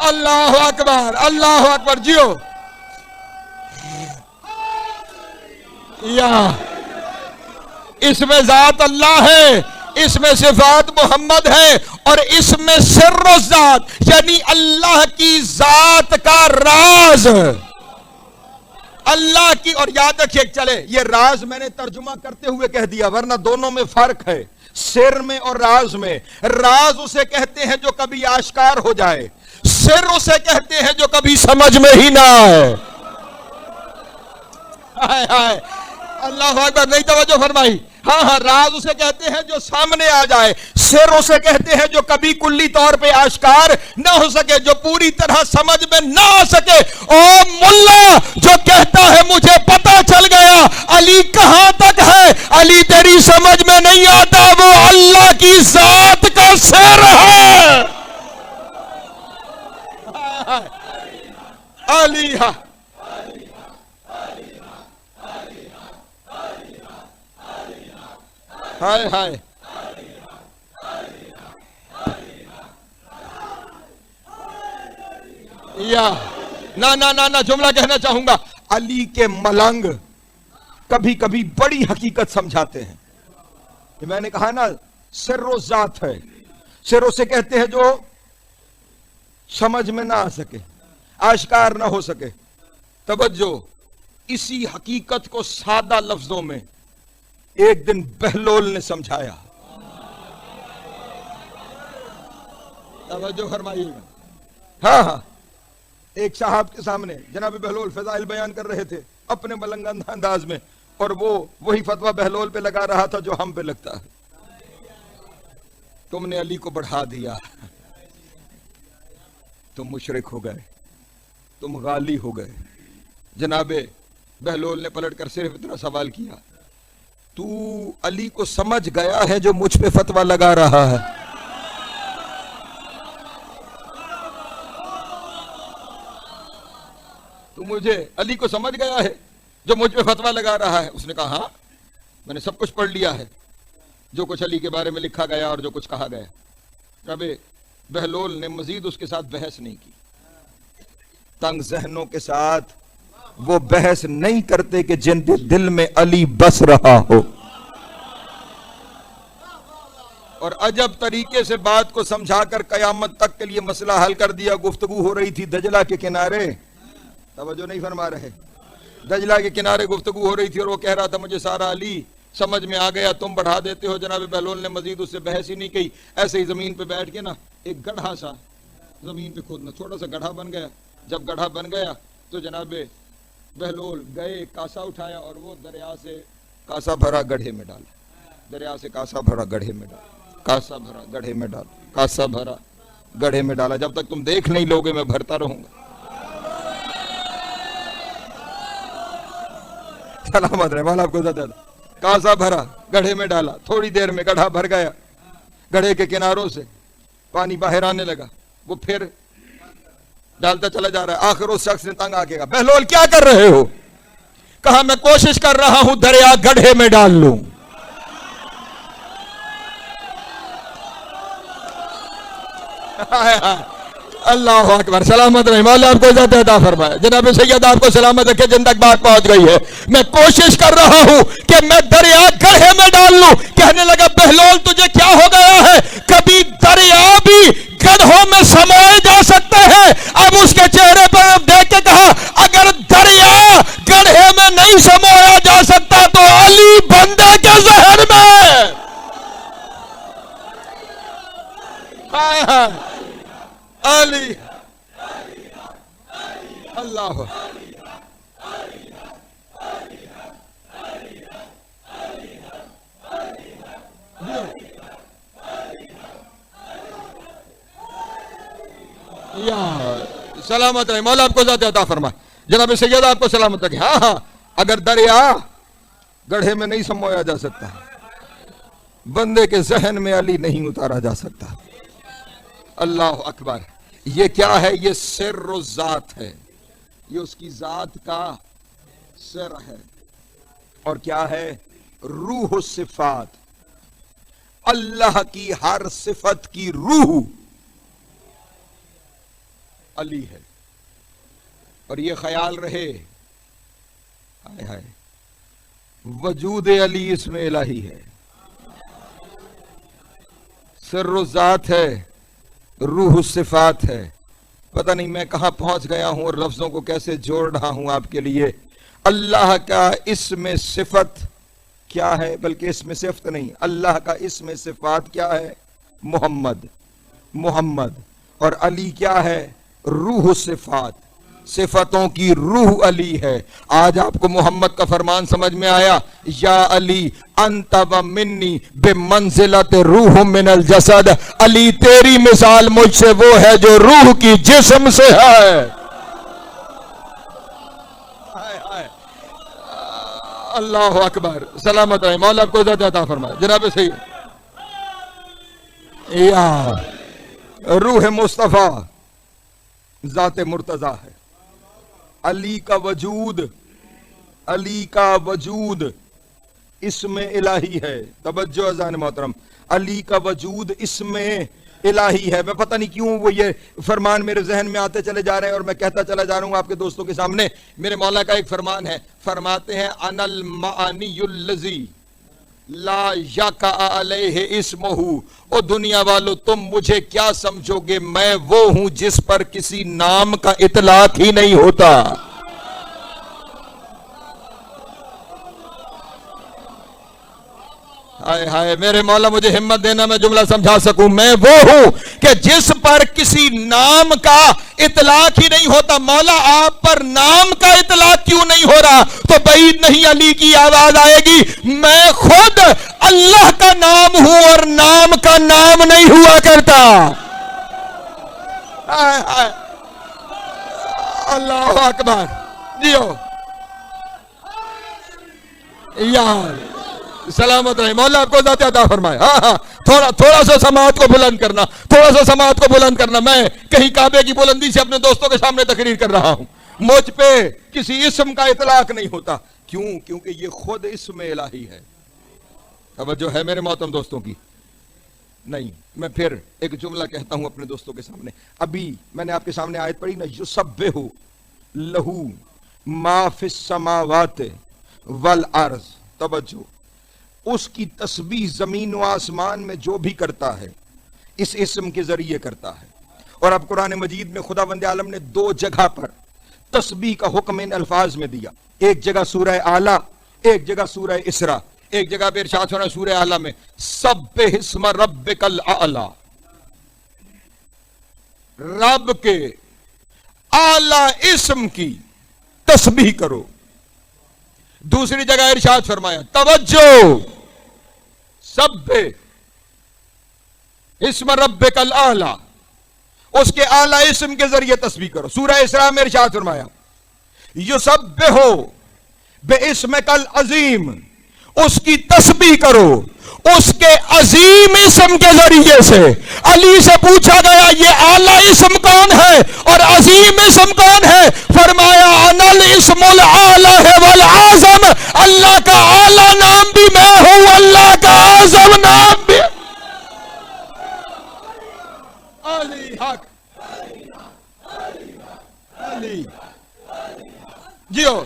اللہ اکبر, اللہ اکبر. جیو یا اس میں ذات اللہ ہے, اس میں صفات محمد ہے, اور اس میں سر و ذات یعنی اللہ کی ذات کا راز, اللہ کی. اور یاد رکھیے, چلے یہ راز میں نے ترجمہ کرتے ہوئے کہہ دیا, ورنہ دونوں میں فرق ہے, سر میں اور راز میں. راز اسے کہتے ہیں جو کبھی آشکار ہو جائے, سر اسے کہتے ہیں جو کبھی سمجھ میں ہی نہ آئے. اللہ اکبر, نہیں توجہ فرمائی. ہاں ہاں, راز اسے کہتے ہیں جو سامنے آ جائے, سر اسے کہتے ہیں جو کبھی کلی طور پہ آشکار نہ ہو سکے, جو پوری طرح سمجھ میں نہ آ سکے. او ملا جو کہتا ہے مجھے پتا چل گیا علی کہاں تک ہے, علی تیری سمجھ میں نہیں آتا, وہ اللہ کی ذات کا سر ہے. علی ہائے ہائے, یا نہ جملہ کہنا چاہوں گا. علی کے ملنگ کبھی کبھی بڑی حقیقت سمجھاتے ہیں. کہ میں نے کہا نا سر و ذات ہے, سر اسے کہتے ہیں جو سمجھ میں نہ آ سکے, آشکار نہ ہو سکے. توجہ, اسی حقیقت کو سادہ لفظوں میں ایک دن بہلول نے سمجھایا. توجہ فرمائیے گا. ہاں ہاں, ایک صاحب کے سامنے جناب بہلول فضائل بیان کر رہے تھے اپنے ملنگانہ انداز میں, اور وہ وہی فتویٰ بہلول پہ لگا رہا تھا جو ہم پہ لگتا ہے. تم نے علی کو بڑھا دیا, تم مشرک ہو گئے, تم غالی ہو گئے. جناب بہلول نے پلٹ کر صرف اتنا سوال کیا, تو علی کو سمجھ گیا ہے جو مجھ پہ فتویٰ لگا رہا ہے؟ تو مجھے علی کو سمجھ گیا ہے جو مجھ پہ فتویٰ لگا رہا ہے؟ اس نے کہا ہاں, میں نے سب کچھ پڑھ لیا ہے, جو کچھ علی کے بارے میں لکھا گیا اور جو کچھ کہا گیا. جناب بہلول نے مزید اس کے ساتھ بحث نہیں کی. تنگ ذہنوں کے ساتھ وہ بحث نہیں کرتے کہ جن کے دل میں علی بس رہا ہو, اور عجب طریقے سے بات کو سمجھا کر قیامت تک کے لیے مسئلہ حل کر دیا. گفتگو ہو رہی تھی دجلہ کے کنارے, توجہ نہیں فرما رہے, دجلہ کے کنارے گفتگو ہو رہی تھی, اور وہ کہہ رہا تھا مجھے سارا علی سمجھ میں آ گیا, تم بڑھا دیتے ہو. جناب بہلول نے مزید اس سے بحث ہی نہیں کی, ایسے ہی زمین پہ بیٹھ کے نا ایک گڑھا سا زمین پہ کھودنا, چھوٹا سا گڑھا بن گیا. جب گڑھا بن گیا تو جناب بہلول گئے, کاسا اٹھایا اور وہ دریا سے کاسا بھرا گڑھے میں ڈالا, دریا سے کاسا بھرا گڑھے میں ڈالا, کاسا بھرا گڑھے میں ڈالا, کاسا بھرا گڑھے میں ڈالا. جب تک تم دیکھ نہیں لوگے میں بھرتا رہوں گا. سلامت رہے, والا آپ کو زیادہ. کاسا بھرا گڑھے میں ڈالا, تھوڑی دیر میں گڑھا بھر گیا, گڑھے کے کناروں سے پانی باہر آنے لگا, وہ پھر ڈالتا چلا جا رہا ہے. آخر اس شخص نے تنگ آ کے کہا بہلول کیا کر رہے ہو؟ کہا میں کوشش کر رہا ہوں دریا گڑھے میں ڈال لوں. اللہ اکبر, سلامت رہے, مولا آپ کو عزت عطا فرمائے. جناب سید آپ کو سلامت رکھے, جن تک بات پہنچ گئی ہے. میں کوشش کر رہا ہوں کہ میں دریا گڑھے میں ڈال لوں. کہنے لگا بہلول تجھے کیا ہو گیا ہے؟ کبھی دریا بھی گڑھوں میں سمائے جا سکتے ہیں. اب اس کے چہرے پر دیکھ کے کہا اگر دریا گڑھے میں نہیں سمایا جا سکتا تو علی بندے کے ذہن میں. علی اللہ یا سلامت رہے، مولا آپ کو ذات عطا فرمائے۔ جناب سید آپ کو سلامت رکھے۔ ہاں ہاں، اگر دریا گڑھے میں نہیں سمویا جا سکتا، بندے کے ذہن میں علی نہیں اتارا جا سکتا۔ اللہ اکبر۔ یہ کیا ہے؟ یہ سر و ذات ہے، یہ اس کی ذات کا سر ہے۔ اور کیا ہے؟ روح و صفات، اللہ کی ہر صفت کی روح علی ہے۔ اور یہ خیال رہے، ہائے ہائے، وجود علی اس میں الہی ہے، سر و ذات ہے، روح صفات ہے۔ پتہ نہیں میں کہاں پہنچ گیا ہوں اور لفظوں کو کیسے جوڑ رہا ہوں آپ کے لیے۔ اللہ کا اسم صفت کیا ہے؟ بلکہ اسم صفت نہیں، اللہ کا اسم صفات کیا ہے؟ محمد، محمد۔ اور علی کیا ہے؟ روح صفات، صفتوں کی روح علی ہے۔ آج آپ کو محمد کا فرمان سمجھ میں آیا؟ یا علی انت و منی بمنزلت روح من الجسد، علی تیری مثال مجھ سے وہ ہے جو روح کی جسم سے ہے۔ اللہ اکبر، سلامت رہے، مولا آپ کو عزت عطا فرمائے۔ جناب سید یا روح مصطفیٰ ذات مرتضیٰ ہے۔ علی کا وجود، علی کا وجود اسم الہی ہے۔ توجہ اذان محترم، علی کا وجود اسم الہی ہے۔ میں پتہ نہیں کیوں وہ یہ فرمان میرے ذہن میں آتے چلے جا رہے ہیں اور میں کہتا چلا جا رہا ہوں آپ کے دوستوں کے سامنے۔ میرے مولا کا ایک فرمان ہے، فرماتے ہیں انا المعانی الذی لا یقع علیہ اسمہ۔ او دنیا والو، تم مجھے کیا سمجھو گے؟ میں وہ ہوں جس پر کسی نام کا اطلاق ہی نہیں ہوتا۔ ہائے ہائے، میرے مولا مجھے ہمت دینا میں جملہ سمجھا سکوں۔ میں وہ ہوں کہ جس پر کسی نام کا اطلاق ہی نہیں ہوتا۔ مولا آپ پر نام کا اطلاق کیوں نہیں ہو رہا؟ تو بعید نہیں علی کی آواز آئے گی، میں خود اللہ کا نام ہوں اور نام کا نام نہیں ہوا کرتا۔ ہائے ہائے، اللہ اکبر، جیو یار، سلامت رہے، مولا آپ کو ذات عطا فرمائے۔ ہاں ہاں، تھوڑا سا سماعت کو بلند کرنا، تھوڑا سا سماعت کو بلند کرنا۔ میں کہیں کعبے کی بلندی سے اپنے دوستوں کے سامنے تقریر کر رہا ہوں، مجھ پہ کسی اسم کا اطلاق نہیں ہوتا۔ کیوں؟ کیونکہ یہ خود اسم الہی ہے۔ توجہ ہے میرے محترم دوستوں کی؟ نہیں، میں پھر ایک جملہ کہتا ہوں اپنے دوستوں کے سامنے۔ ابھی میں نے آپ کے سامنے آیت پڑھی نا، یسبح لہو ما فی السماوات والارض۔ توجہ، اس کی تسبیح زمین و آسمان میں جو بھی کرتا ہے اس اسم کے ذریعے کرتا ہے۔ اور اب قرآن مجید میں خداوند عالم نے دو جگہ پر تسبیح کا حکم ان الفاظ میں دیا، ایک جگہ سورہ اعلی، ایک جگہ سورہ اسراء۔ ایک جگہ پہ ارشاد ہو رہا ہے سورہ اعلی میں، سبح اسم ربک الاعلی، رب کے اعلی اسم کی تسبیح کرو۔ دوسری جگہ ارشاد فرمایا، توجہ، سبح اسم ربک الاعلی، اس کے اعلی اسم کے ذریعے تسبیح کرو۔ سورہ اسراء میں ارشاد فرمایا، یسبح باسمک العظیم، اس کی تسبیح کرو اس کے عظیم اسم کے ذریعے سے۔ علی سے پوچھا گیا یہ اعلی اسم کون ہے اور عظیم اسم کون ہے؟ فرمایا انا الاسم الاعلی والاعظم، اللہ کا اعلی نام بھی میں ہوں، اللہ کا اعظم نام بھی۔ علی حق، علی جیو،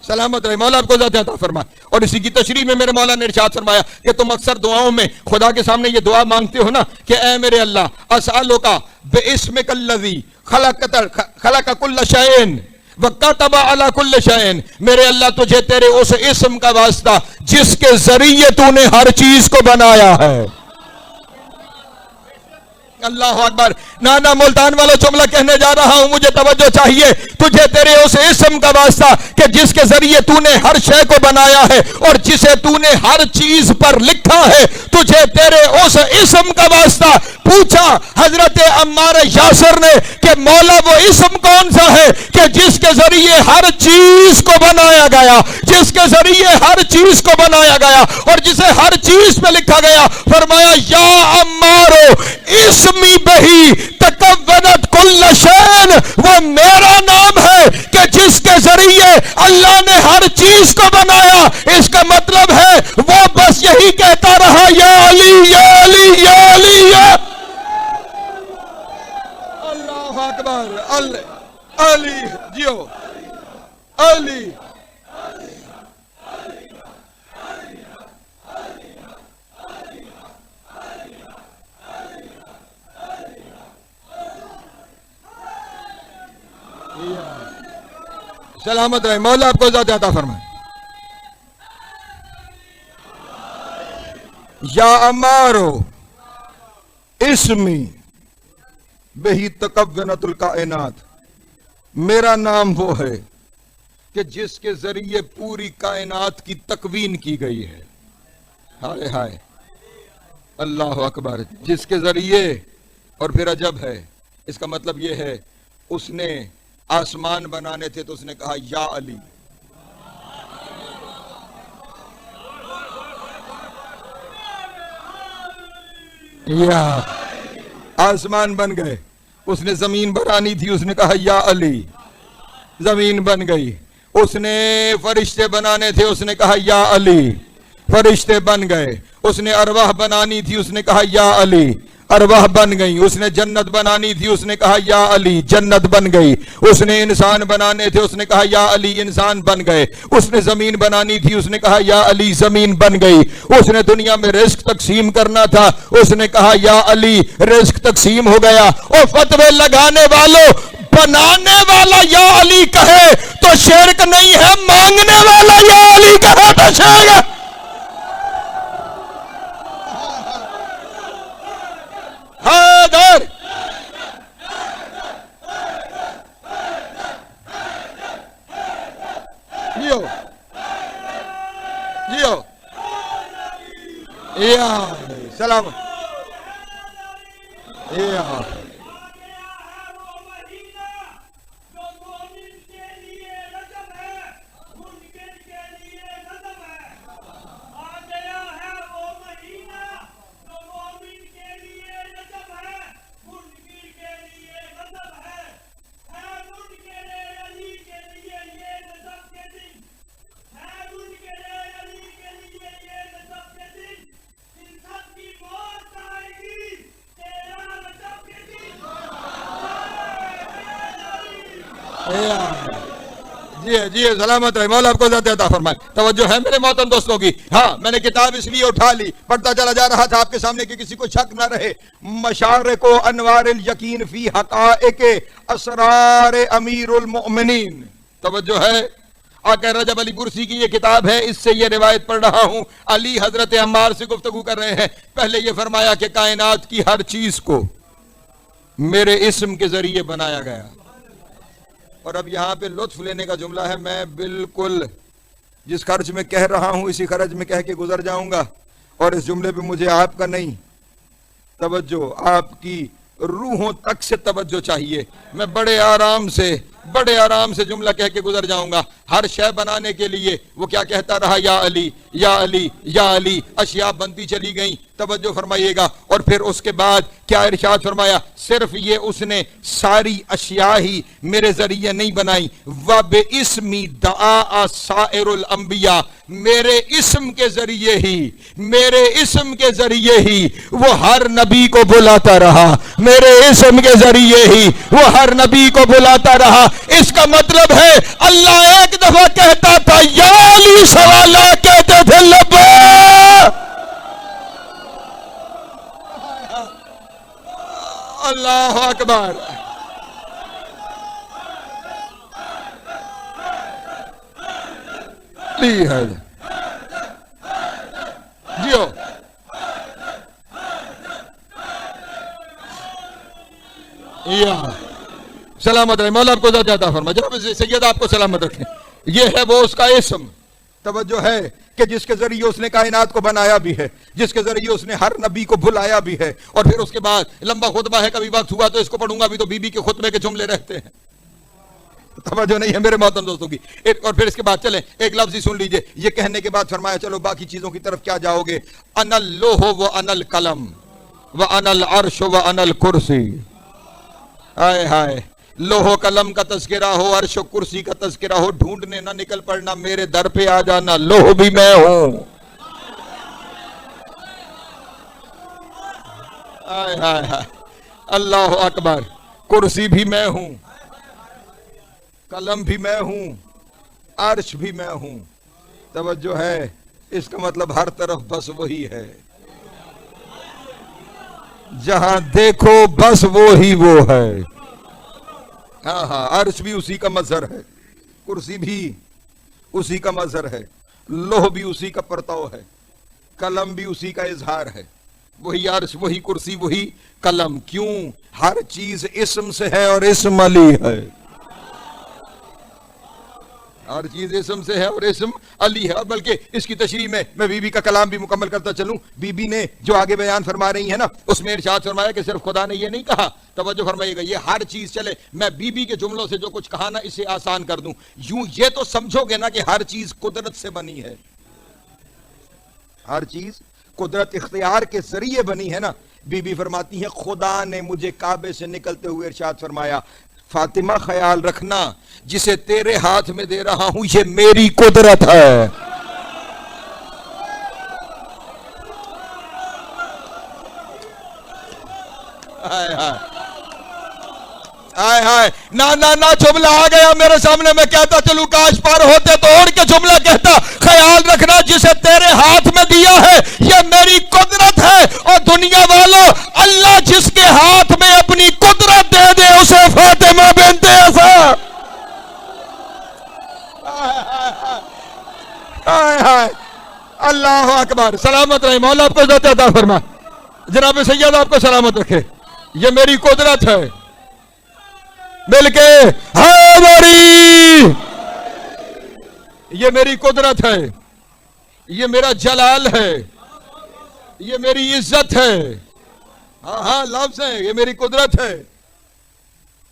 سلامت رہے، مولا آپ کو ذات عطا فرمائے۔ اور اسی کی تشریح میں میرے مولا نے ارشاد فرمایا کہ تم اکثر دعاؤں میں خدا کے سامنے یہ دعا مانگتے ہو نا کہ اے میرے اللہ، اسألک باسمک الذی خلق کل شیء وَكَتَبَ عَلَى كُلِّ شَيْءٍ، میرے اللہ تجھے تیرے اس اسم کا واسطہ جس کے ذریعے تو نے ہر چیز کو بنایا ہے۔ اللہ اکبر۔ نانا ملتان والا جملہ کہنے جا رہا ہوں، مجھے توجہ چاہیے۔ تجھے تیرے اس اسم کا واسطہ کہ جس کے ذریعے تو نے ہر شے کو بنایا ہے اور جسے تو نے ہر چیز پر لکھا ہے، تجھے تیرے اس اسم کا واسطہ۔ پوچھا حضرت عمار یاسر نے کہ مولا وہ اسم کون سا ہے کہ جس کے ذریعے ہر چیز کو بنایا گیا، جس کے ذریعے ہر چیز کو بنایا گیا اور جسے ہر چیز پہ لکھا گیا؟ فرمایا یا عمارو اسمی بہی تکونت کل شین، وہ میرا نام ہے کہ جس کے ذریعے اللہ نے ہر چیز کو بنایا۔ اس کا مطلب ہے وہ بس یہی کہتا رہا یا علی یا علی یا علی یا اللہ اکبر۔ علی جیو علی۔ سلامت رہے، مولا آپ کو ذات عطا فرمائے۔ یا عمارو اسمی بہی تکونت الکائنات، میرا نام وہ ہے کہ جس کے ذریعے پوری کائنات کی تکوین کی گئی ہے۔ ہائے ہائے اللہ اکبر۔ جس کے ذریعے، اور پھر عجب ہے، اس کا مطلب یہ ہے اس نے آسمان بنانے تھے تو اس نے کہا یا علی۔ یا آسمان بن گئے۔ اس نے زمین بنانی تھی، اس نے کہا یا علی، زمین بن گئی۔ اس نے فرشتے بنانے تھے، اس نے کہا یا علی، فرشتے بن گئے۔ اس نے ارواح بنانی تھی، اس نے کہا یا علی، ارواح بن گئی۔ اس نے جنت بنانی تھی، اس نے کہا یا علی، جنت بن گئی۔ اس نے انسان بنانے تھے، اس نے کہا یا علی، انسان بن گئے۔ اس نے زمین بنانی تھی، اس نے کہا یا علی، زمین بن گئی۔ اس نے دنیا میں رزق تقسیم کرنا تھا، اس نے کہا یا علی، رزق تقسیم ہو گیا۔ اور فتوے لگانے والوں، بنانے والا یا علی کہے تو شرک نہیں ہے، مانگنے والا یا علی کہے تو شرک ہے۔ حیدر جیو جیو یا سلام یا جی سلامت رہے، مولا آپ کو ذات عطا فرمائے۔ توجہ ہے میرے محترم دوستوں کی؟ ہاں، میں نے کتاب اس لیے اٹھا لی، پڑھتا چلا جا رہا تھا آپ کے سامنے کہ کسی کو شک نہ رہے۔ مشارق و انوار الیقین فی حقائق اسرار امیر المؤمنین۔ توجہ ہے، آقا رجب علی برسی کی یہ کتاب ہے، اس سے یہ روایت پڑھ رہا ہوں۔ علی حضرت عمار سے گفتگو کر رہے ہیں۔ پہلے یہ فرمایا کہ کائنات کی ہر چیز کو میرے اسم کے ذریعے بنایا گیا۔ اور اب یہاں پہ لطف لینے کا جملہ ہے، میں بالکل جس خرچ میں کہہ رہا ہوں اسی خرچ میں کہہ کے گزر جاؤں گا، اور اس جملے پہ مجھے آپ کا نہیں، توجہ آپ کی روحوں تک سے توجہ چاہیے۔ میں بڑے آرام سے جملہ کہہ کے گزر جاؤں گا۔ ہر شے بنانے کے لیے وہ کیا کہتا رہا؟ یا علی یا علی یا علی۔ اشیاء بنتی چلی گئیں، توجہ فرمائیے گا۔ اور پھر اس کے بعد کیا ارشاد فرمایا؟ صرف یہ اس نے ساری اشیاء ہی میرے ذریعے نہیں بنائی، وَبِإِسْمِ دَعَا سَائِرُ الْأَنْبِيَاء، میرے اسم کے ذریعے ہی وہ ہر نبی کو بلاتا رہا، میرے اسم کے ذریعے ہی وہ ہر نبی کو بلاتا رہا۔ اس کا مطلب ہے اللہ ایک دفعہ کہتا تھا یا علی، سوالہ کہتے تھے لبا۔ اللہ اکبر۔ لی ہے جیو یا سلامت رہے، مولا آپ کو ذات عطا فرمائے۔ جناب سید آپ کو سلامت رکھیں۔ یہ ہے وہ اس کا اسم، توجہ ہے کہ جس کے ذریعے اس نے کائنات کو بنایا بھی ہے، جس کے ذریعے اس نے ہر نبی کو بلایا بھی ہے، اور پھر اس کے بعد لمبا خطبہ ہے، کبھی وقت ہوا تو اس کو پڑھوں گا بھی تو بی بی کے خطبے کے جملے رہتے ہیں، توجہ نہیں ہے میرے محترم دوستوں کی۔ اور پھر اس کے بعد چلیں ایک لفظ ہی سن لیجئے، یہ کہنے کے بعد فرمایا چلو باقی چیزوں کی طرف کیا جاؤ گے، انا اللوح و انا القلم و انا العرش و انا الکرسی۔ ہائے ہائے، لوح و قلم کا تذکرہ ہو، عرش و کرسی کا تذکرہ ہو، ڈھونڈنے نہ نکل پڑنا، میرے در پہ آ جانا، لوح بھی میں ہوں۔ ہائے ہائے ہائے، اللہ اکبر، کرسی بھی میں ہوں، قلم بھی میں ہوں، عرش بھی میں ہوں۔ توجہ ہے، اس کا مطلب ہر طرف بس وہی ہے، جہاں دیکھو بس وہی وہ ہے۔ ہاں ہاں، عرش بھی اسی کا مظہر ہے، کرسی بھی اسی کا مظہر ہے، لوح بھی اسی کا پرتاؤ ہے، قلم بھی اسی کا اظہار ہے، وہی عرش وہی کرسی وہی قلم۔ کیوں؟ ہر چیز اسم سے ہے اور اسم علی ہے، ہر چیز اسم سے ہے اور اسم علی ہے۔ اور بلکہ اس کی تشریح میں بی بی کا کلام بھی مکمل کرتا چلوں۔ بی بی نے جو آگے بیان فرما رہی ہے نا، اس میں ارشاد فرمایا کہ صرف خدا نے یہ نہیں کہا، توجہ فرمائیے گا، یہ ہر چیز چلے میں بی بی کے جملوں سے جو کچھ کہا نا اسے آسان کر دوں، یوں یہ تو سمجھو گے نا کہ ہر چیز قدرت سے بنی ہے، ہر چیز قدرت اختیار کے ذریعے بنی ہے نا۔ بی بی فرماتی ہے خدا نے مجھے کعبے سے نکلتے ہوئے ارشاد فرمایا، فاطمہ خیال رکھنا جسے تیرے ہاتھ میں دے رہا ہوں یہ میری قدرت ہے۔ ہائے ہائے، نہ جملہ آ گیا میرے سامنے، میں کہتا چلوں کاش پر ہوتے تو اور کے جملہ کہتا، خیال رکھنا جسے تیرے ہاتھ میں دیا ہے یہ میری قدرت ہے، اور دنیا والوں اللہ جس کے ہاتھ میں اپنی قدرت دے دے اسے فاطمہ بنت اسد۔ اللہ اکبر، سلامت رہے، مولا آپ کو عزت عطا فرمائے، جناب سید آپ کو سلامت رکھے۔ یہ میری قدرت ہے، مل کے ہماری، یہ میری قدرت ہے، یہ میرا جلال ہے، یہ میری عزت ہے۔ ہاں ہاں لفظ ہے، یہ میری قدرت ہے،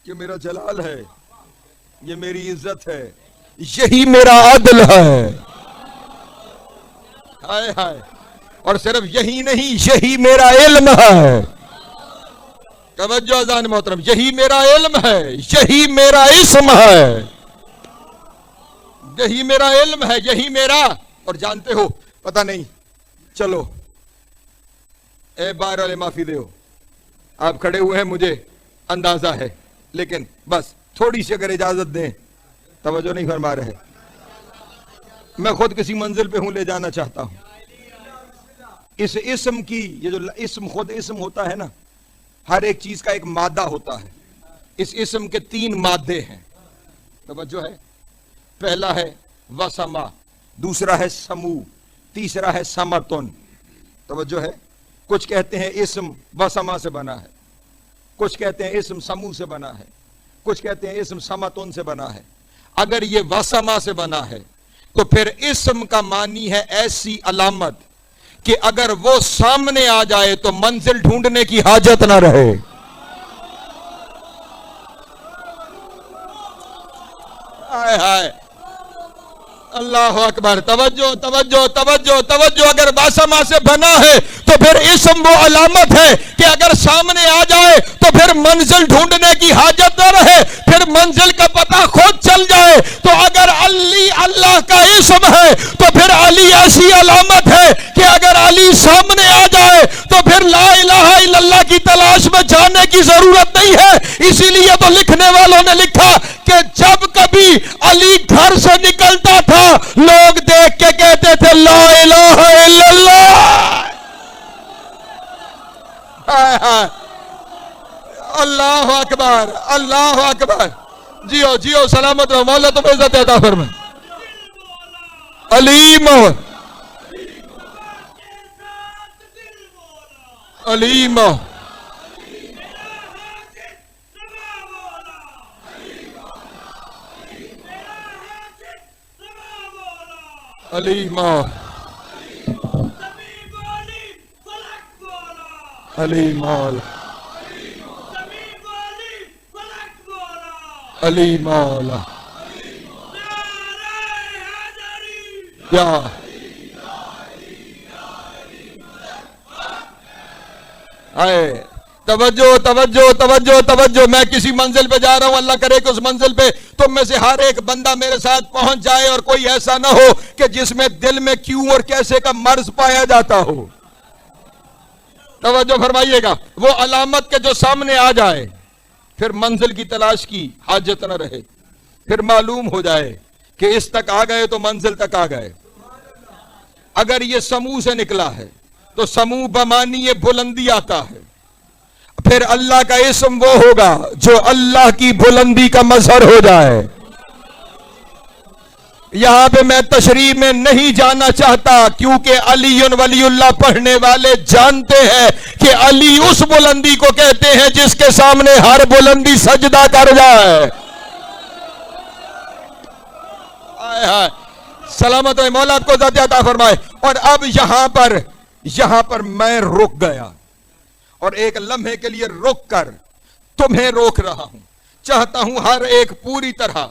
یہ میرا جلال ہے، یہ میری عزت ہے، یہی میرا عدل ہے۔ ہائے ہائے، اور صرف یہی نہیں، یہی میرا علم ہے۔ توجہ اذان محترم، یہی میرا علم ہے، یہی میرا اسم ہے، یہی میرا علم ہے، یہی میرا۔ اور جانتے ہو پتہ نہیں، چلو اے باہر والے معافی دیو، آپ کھڑے ہوئے ہیں مجھے اندازہ ہے، لیکن بس تھوڑی سی اگر اجازت دیں، توجہ نہیں فرما رہے، میں خود کسی منزل پہ ہوں لے جانا چاہتا ہوں۔ اس اسم کی، یہ جو اسم خود اسم ہوتا ہے نا، ہر ایک چیز کا ایک مادہ ہوتا ہے، اس اسم کے 3 مادے ہیں، توجہ ہے، پہلا ہے وسما، دوسرا ہے سمو، تیسرا ہے سمتن۔ توجہ ہے، کچھ کہتے ہیں اسم وسما سے بنا ہے، کچھ کہتے ہیں اسم سمو سے بنا ہے، کچھ کہتے ہیں اسم سمتن سے بنا ہے۔ اگر یہ وسما سے بنا ہے تو پھر اسم کا معنی ہے ایسی علامت کہ اگر وہ سامنے آ جائے تو منزل ڈھونڈنے کی حاجت نہ رہے۔ ہائے ہائے، اللہ اکبر، توجہ توجہ توجہ توجہ، اگر وسما سے بنا ہے تو پھر اسم وہ علامت ہے کہ اگر سامنے آ جائے تو پھر منزل ڈھونڈنے کی حاجت نہ رہے، پھر منزل کا پتہ خود چل جائے۔ تو اگر علی اللہ کا اسم ہے تو پھر علی ایسی علامت ہے کہ اگر علی سامنے آ جائے تو پھر لا الہ الا اللہ کی تلاش میں جانے کی ضرورت نہیں ہے۔ اسی لیے تو لکھنے والوں نے لکھا کہ جب کبھی علی گھر سے نکلتا تھا لوگ دیکھ کے کہتے تھے لا الہ الا اللہ۔ اللہ اکبر، اللہ اکبر، جیو جیو، سلامت رہو، مولا تمہیں عزت عطا فرمائے۔ علیم علیم علیم علیم علیم یا آئے توجہ توجہ توجہ توجہ. میں کسی منزل پہ جا رہا ہوں، اللہ کرے کہ اس منزل پہ تم میں سے ہر ایک بندہ میرے ساتھ پہنچ جائے اور کوئی ایسا نہ ہو کہ جس میں دل میں کیوں اور کیسے کا مرض پایا جاتا ہو. توجہ فرمائیے گا. وہ علامت کے جو سامنے آ جائے پھر منزل کی تلاش کی حاجت نہ رہے، پھر معلوم ہو جائے کہ اس تک آ گئے تو منزل تک آ گئے. اگر یہ سمو سے نکلا ہے تو سمو بمانی بلندی آتا ہے، پھر اللہ کا اسم وہ ہوگا جو اللہ کی بلندی کا مظہر ہو جائے. یہاں پہ میں تشریح میں نہیں جانا چاہتا کیونکہ علی ولی اللہ پڑھنے والے جانتے ہیں کہ علی اس بلندی کو کہتے ہیں جس کے سامنے ہر بلندی سجدہ کر جائے. سلامت رہے، مولا آپ کو ذات عطا فرمائے. اور اب یہاں پر میں رک گیا اور ایک لمحے کے لیے رک کر تمہیں روک رہا ہوں. چاہتا ہوں ہر ایک پوری طرح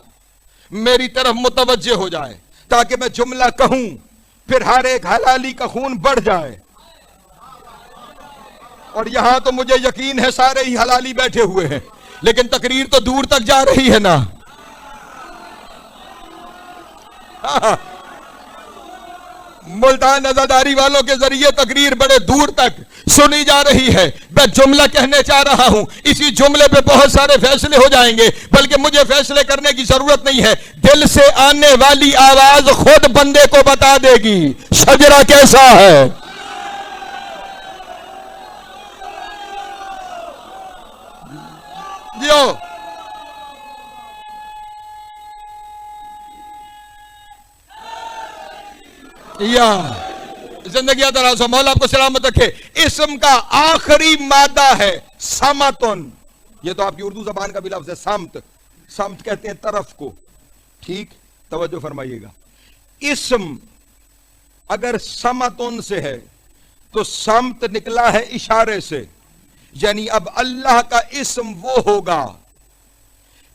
میری طرف متوجہ ہو جائے تاکہ میں جملہ کہوں پھر ہر ایک حلالی کا خون بڑھ جائے. اور یہاں تو مجھے یقین ہے سارے ہی حلالی بیٹھے ہوئے ہیں، لیکن تقریر تو دور تک جا رہی ہے نا. ملتان عزاداری والوں کے ذریعے تقریر بڑے دور تک سنی جا رہی ہے. میں جملہ کہنے چاہ رہا ہوں، اسی جملے پہ بہت سارے فیصلے ہو جائیں گے، بلکہ مجھے فیصلے کرنے کی ضرورت نہیں ہے. دل سے آنے والی آواز خود بندے کو بتا دے گی شجرہ کیسا ہے. دیو یا زندگی دراز ہو، مولا آپ کو سلامت رکھے. اسم کا آخری مادہ ہے سمتن. یہ تو آپ کی اردو زبان کا بھی لفظ ہے سمت. سمت کہتے ہیں طرف کو. ٹھیک، توجہ فرمائیے گا. اسم اگر سمتن سے ہے تو سمت نکلا ہے اشارے سے. یعنی اب اللہ کا اسم وہ ہوگا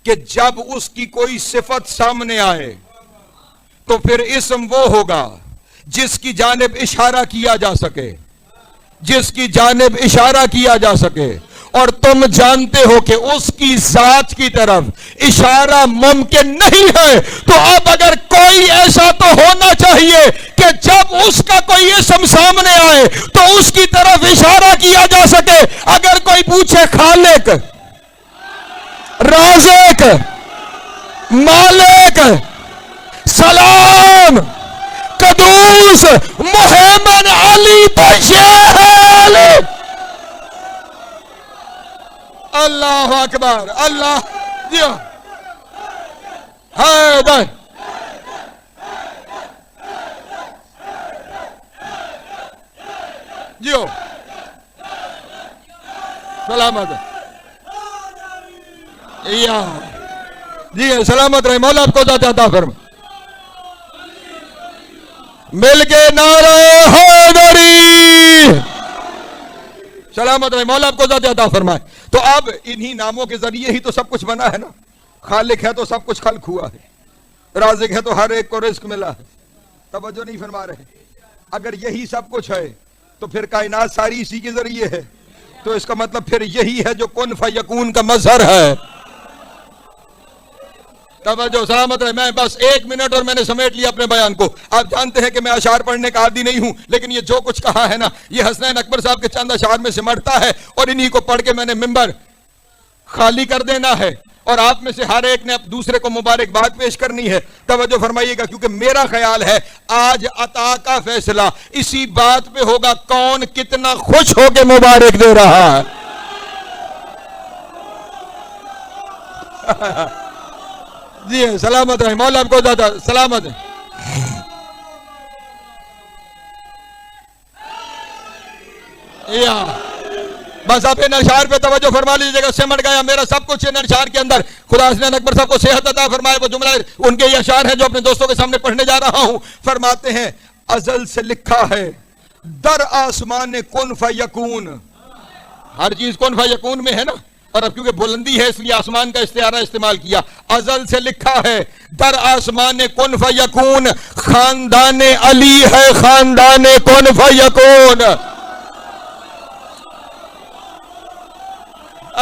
کہ جب اس کی کوئی صفت سامنے آئے تو پھر اسم وہ ہوگا جس کی جانب اشارہ کیا جا سکے، جس کی جانب اشارہ کیا جا سکے. اور تم جانتے ہو کہ اس کی ذات کی طرف اشارہ ممکن نہیں ہے، تو اب اگر کوئی ایسا تو ہونا چاہیے کہ جب اس کا کوئی اسم سامنے آئے تو اس کی طرف اشارہ کیا جا سکے. اگر کوئی پوچھے خالق، رازق، مالک، سلام، قدوس، محمد، علی، بشیر، اللہ اکبر، اللہ جیو حیدر، جیو سلامت جی سلامت رہے. مولا آپ کو ذات عطا فرمائے. مل کے نعرہ حیدری. سلامت رہے، مولا آپ کو ذات عطا فرمائے. تو اب انہی ناموں کے ذریعے ہی تو سب کچھ بنا ہے نا. خالق ہے تو سب کچھ خلق ہوا ہے، رازق ہے تو ہر ایک کو رزق ملا ہے. توجہ نہیں فرما رہے. اگر یہی سب کچھ ہے تو پھر کائنات ساری اسی کے ذریعے ہے، تو اس کا مطلب پھر یہی ہے جو کن فیکون کا مظہر ہے. توجہ سلامت رہے. میں بس 1 منٹ اور میں نے سمیٹ لیا اپنے بیان کو. آپ جانتے ہیں کہ میں اشعار پڑھنے کا عادی نہیں ہوں، لیکن یہ جو کچھ کہا ہے نا یہ حسنین اکبر صاحب کے چند اشعار میں سمٹتا ہے، اور انہی کو پڑھ کے میں نے منبر خالی کر دینا ہے اور آپ میں سے ہر ایک نے دوسرے کو مبارکباد پیش کرنی ہے. توجہ فرمائیے گا، کیونکہ میرا خیال ہے آج عطا کا فیصلہ اسی بات پہ ہوگا کون کتنا خوش ہو کے مبارک دے رہا ہے. جی سلامت رہے، مولا آپ کو زیادہ سلامت ہے. یا بس آپ ان اشعار پہ توجہ فرما لیجیے گا. سمٹ گیا میرا سب کچھ ان اشعار کے اندر. خدا حسنین اکبر صاحب کو صحت عطا فرمائے. وہ جملہ ان کے یہ اشعار ہیں جو اپنے دوستوں کے سامنے پڑھنے جا رہا ہوں. فرماتے ہیں ازل سے لکھا ہے در آسمان کن فیکون. ہر چیز کن فیکون میں ہے نا, اور اب کیونکہ بلندی ہے اس لیے آسمان کا استعارہ استعمال کیا. ازل سے لکھا ہے در آسمان کن فیکون. خاندان علی ہے خاندان کن فیکون.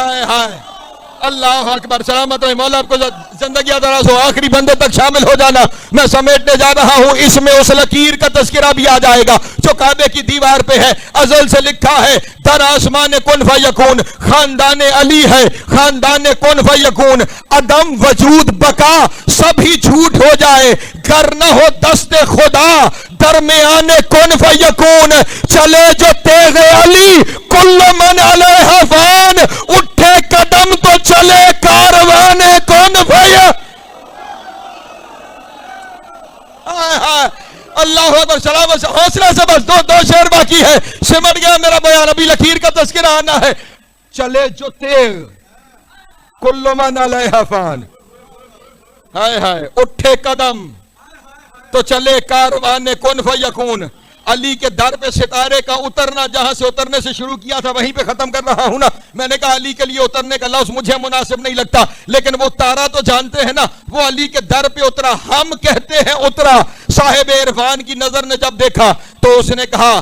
آئے ہائے اللہ اکبر. سلامت رہے مولا آپ کو زندگی دراز ہو. آخری بندے تک شامل ہو جانا. میں سمیٹنے جا رہا ہوں. اس میں اس لکیر کا تذکرہ بھی آ جائے گا جو کعبے کی دیوار پہ ہے. ازل سے لکھا ہے در آسمان کن فیکون. خاندان علی ہے خاندان کن فیکون. عدم وجود بقا سب ہی جھوٹ ہو جائے گر نہ ہو دست خدا درمیان کن فیکون. چلے جو تیغ علی کل من علیہ فان. اٹھے قدم تو چلے کاروان کن فیکون. اللہ اکبر. سلام حوصلہ سے بس دو شعر باقی ہے. سمٹ گیا میرا بیان. ابھی لکیر کا تذکرہ آنا ہے. چلے جو تیغ کل من علیہ فان. ہائے ہائے اٹھے قدم تو چلے کاروان کن فیکون. علی کے در پہ ستارے کا اترنا, جہاں سے اترنے سے شروع کیا تھا وہیں پہ ختم کر رہا ہوں نا. میں نے کہا علی کے لیے اترنے کا لفظ مجھے مناسب نہیں لگتا, لیکن وہ تارا تو جانتے ہیں نا, وہ علی کے در پہ اترا. ہم کہتے ہیں اترا. صاحب عرفان کی نظر نے جب دیکھا تو اس نے کہا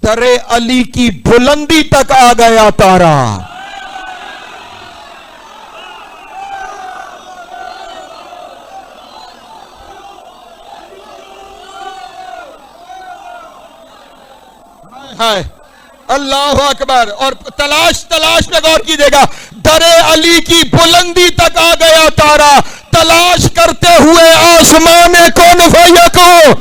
در علی کی بلندی تک آ گیا تارا. اللہ اکبر. اور تلاش پہ غور کیجئے گا. در علی کی بلندی تک آ گیا تارا. تلاش کرتے ہوئے آسمان کن فیکون.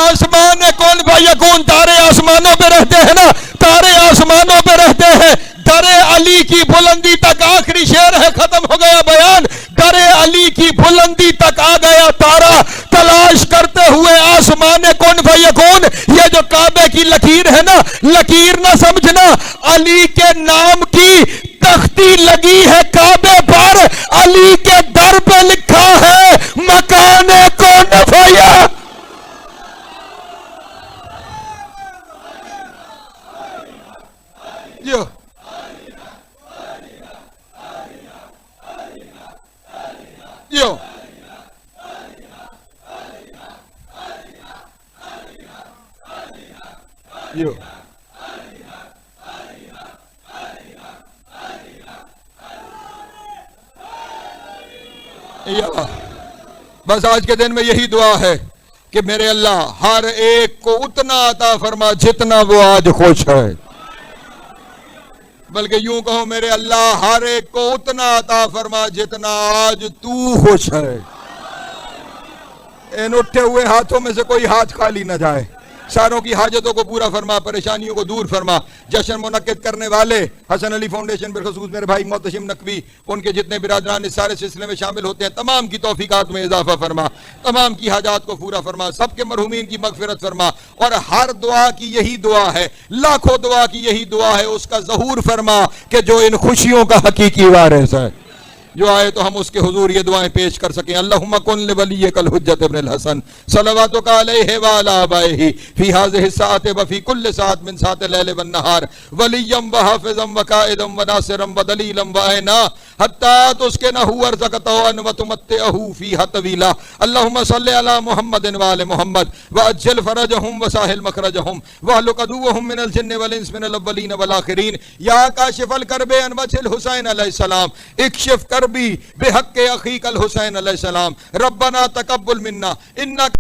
آسمان کن فیکون. تارے آسمانوں پہ رہتے ہیں نا, تارے آسمانوں پہ رہتے ہیں. در علی کی بلندی تک. آخری شعر ہے, ختم ہو گیا بیان. در علی کی بلندی تک آ گیا تارا. تلاش کرتے ہوئے آسمان کن فیکون. یہ جو کعبے کی لکیر ہے نا, لکیر نہ سمجھنا, علی کے نام کی تختی لگی ہے کعبے پر. علی کے در پہ لکھا ہے مکان کن فیکون. جو جو جو بس آج کے دن میں یہی دعا ہے کہ میرے اللہ ہر ایک کو اتنا عطا فرما جتنا وہ آج خوش ہے. بلکہ یوں کہو میرے اللہ ہر ایک کو اتنا عطا فرما جتنا آج تو خوش ہے. ان اٹھے ہوئے ہاتھوں میں سے کوئی ہاتھ خالی نہ جائے. ساروں کی حاجتوں کو پورا فرما, پریشانیوں کو دور فرما. جشن منعقد کرنے والے حسن علی فاؤنڈیشن بالخصوص میرے بھائی محتشم نقوی, ان کے جتنے برادران اس سارے سلسلے میں شامل ہوتے ہیں, تمام کی توفیقات میں اضافہ فرما, تمام کی حاجات کو پورا فرما, سب کے مرحومین کی مغفرت فرما. اور ہر دعا کی یہی دعا ہے, لاکھوں دعا کی یہی دعا ہے, اس کا ظہور فرما کہ جو ان خوشیوں کا حقیقی وارث ہے. جو آئے تو ہم اس کے حضور یہ دعائیں پیش کر سکیں. اللہم کن لولیک الحجت ابن الحسن صلواتک علیہ وعلی آبائہ فی ہذہ الساعۃ وفی کل ساعۃ من ساعات اللیل والنہار ولیا وحافظا وقائدا وناصرا ودلیلا وعینا حتی تسکنہ ارزقتہ وتمتعہ فیہا طویلا. اللہم صلی علی محمد وآل محمد وعجل فرجہم وساہل مخرجہم واہلک عدوہم من الجن والانس من الاولین والآخرین. یا کاشف الکرب عن وجہ الحسین علیہ السلام اکشف کربی بحق اخیک الحسین علیہ السلام. ربنا تقبل منا انک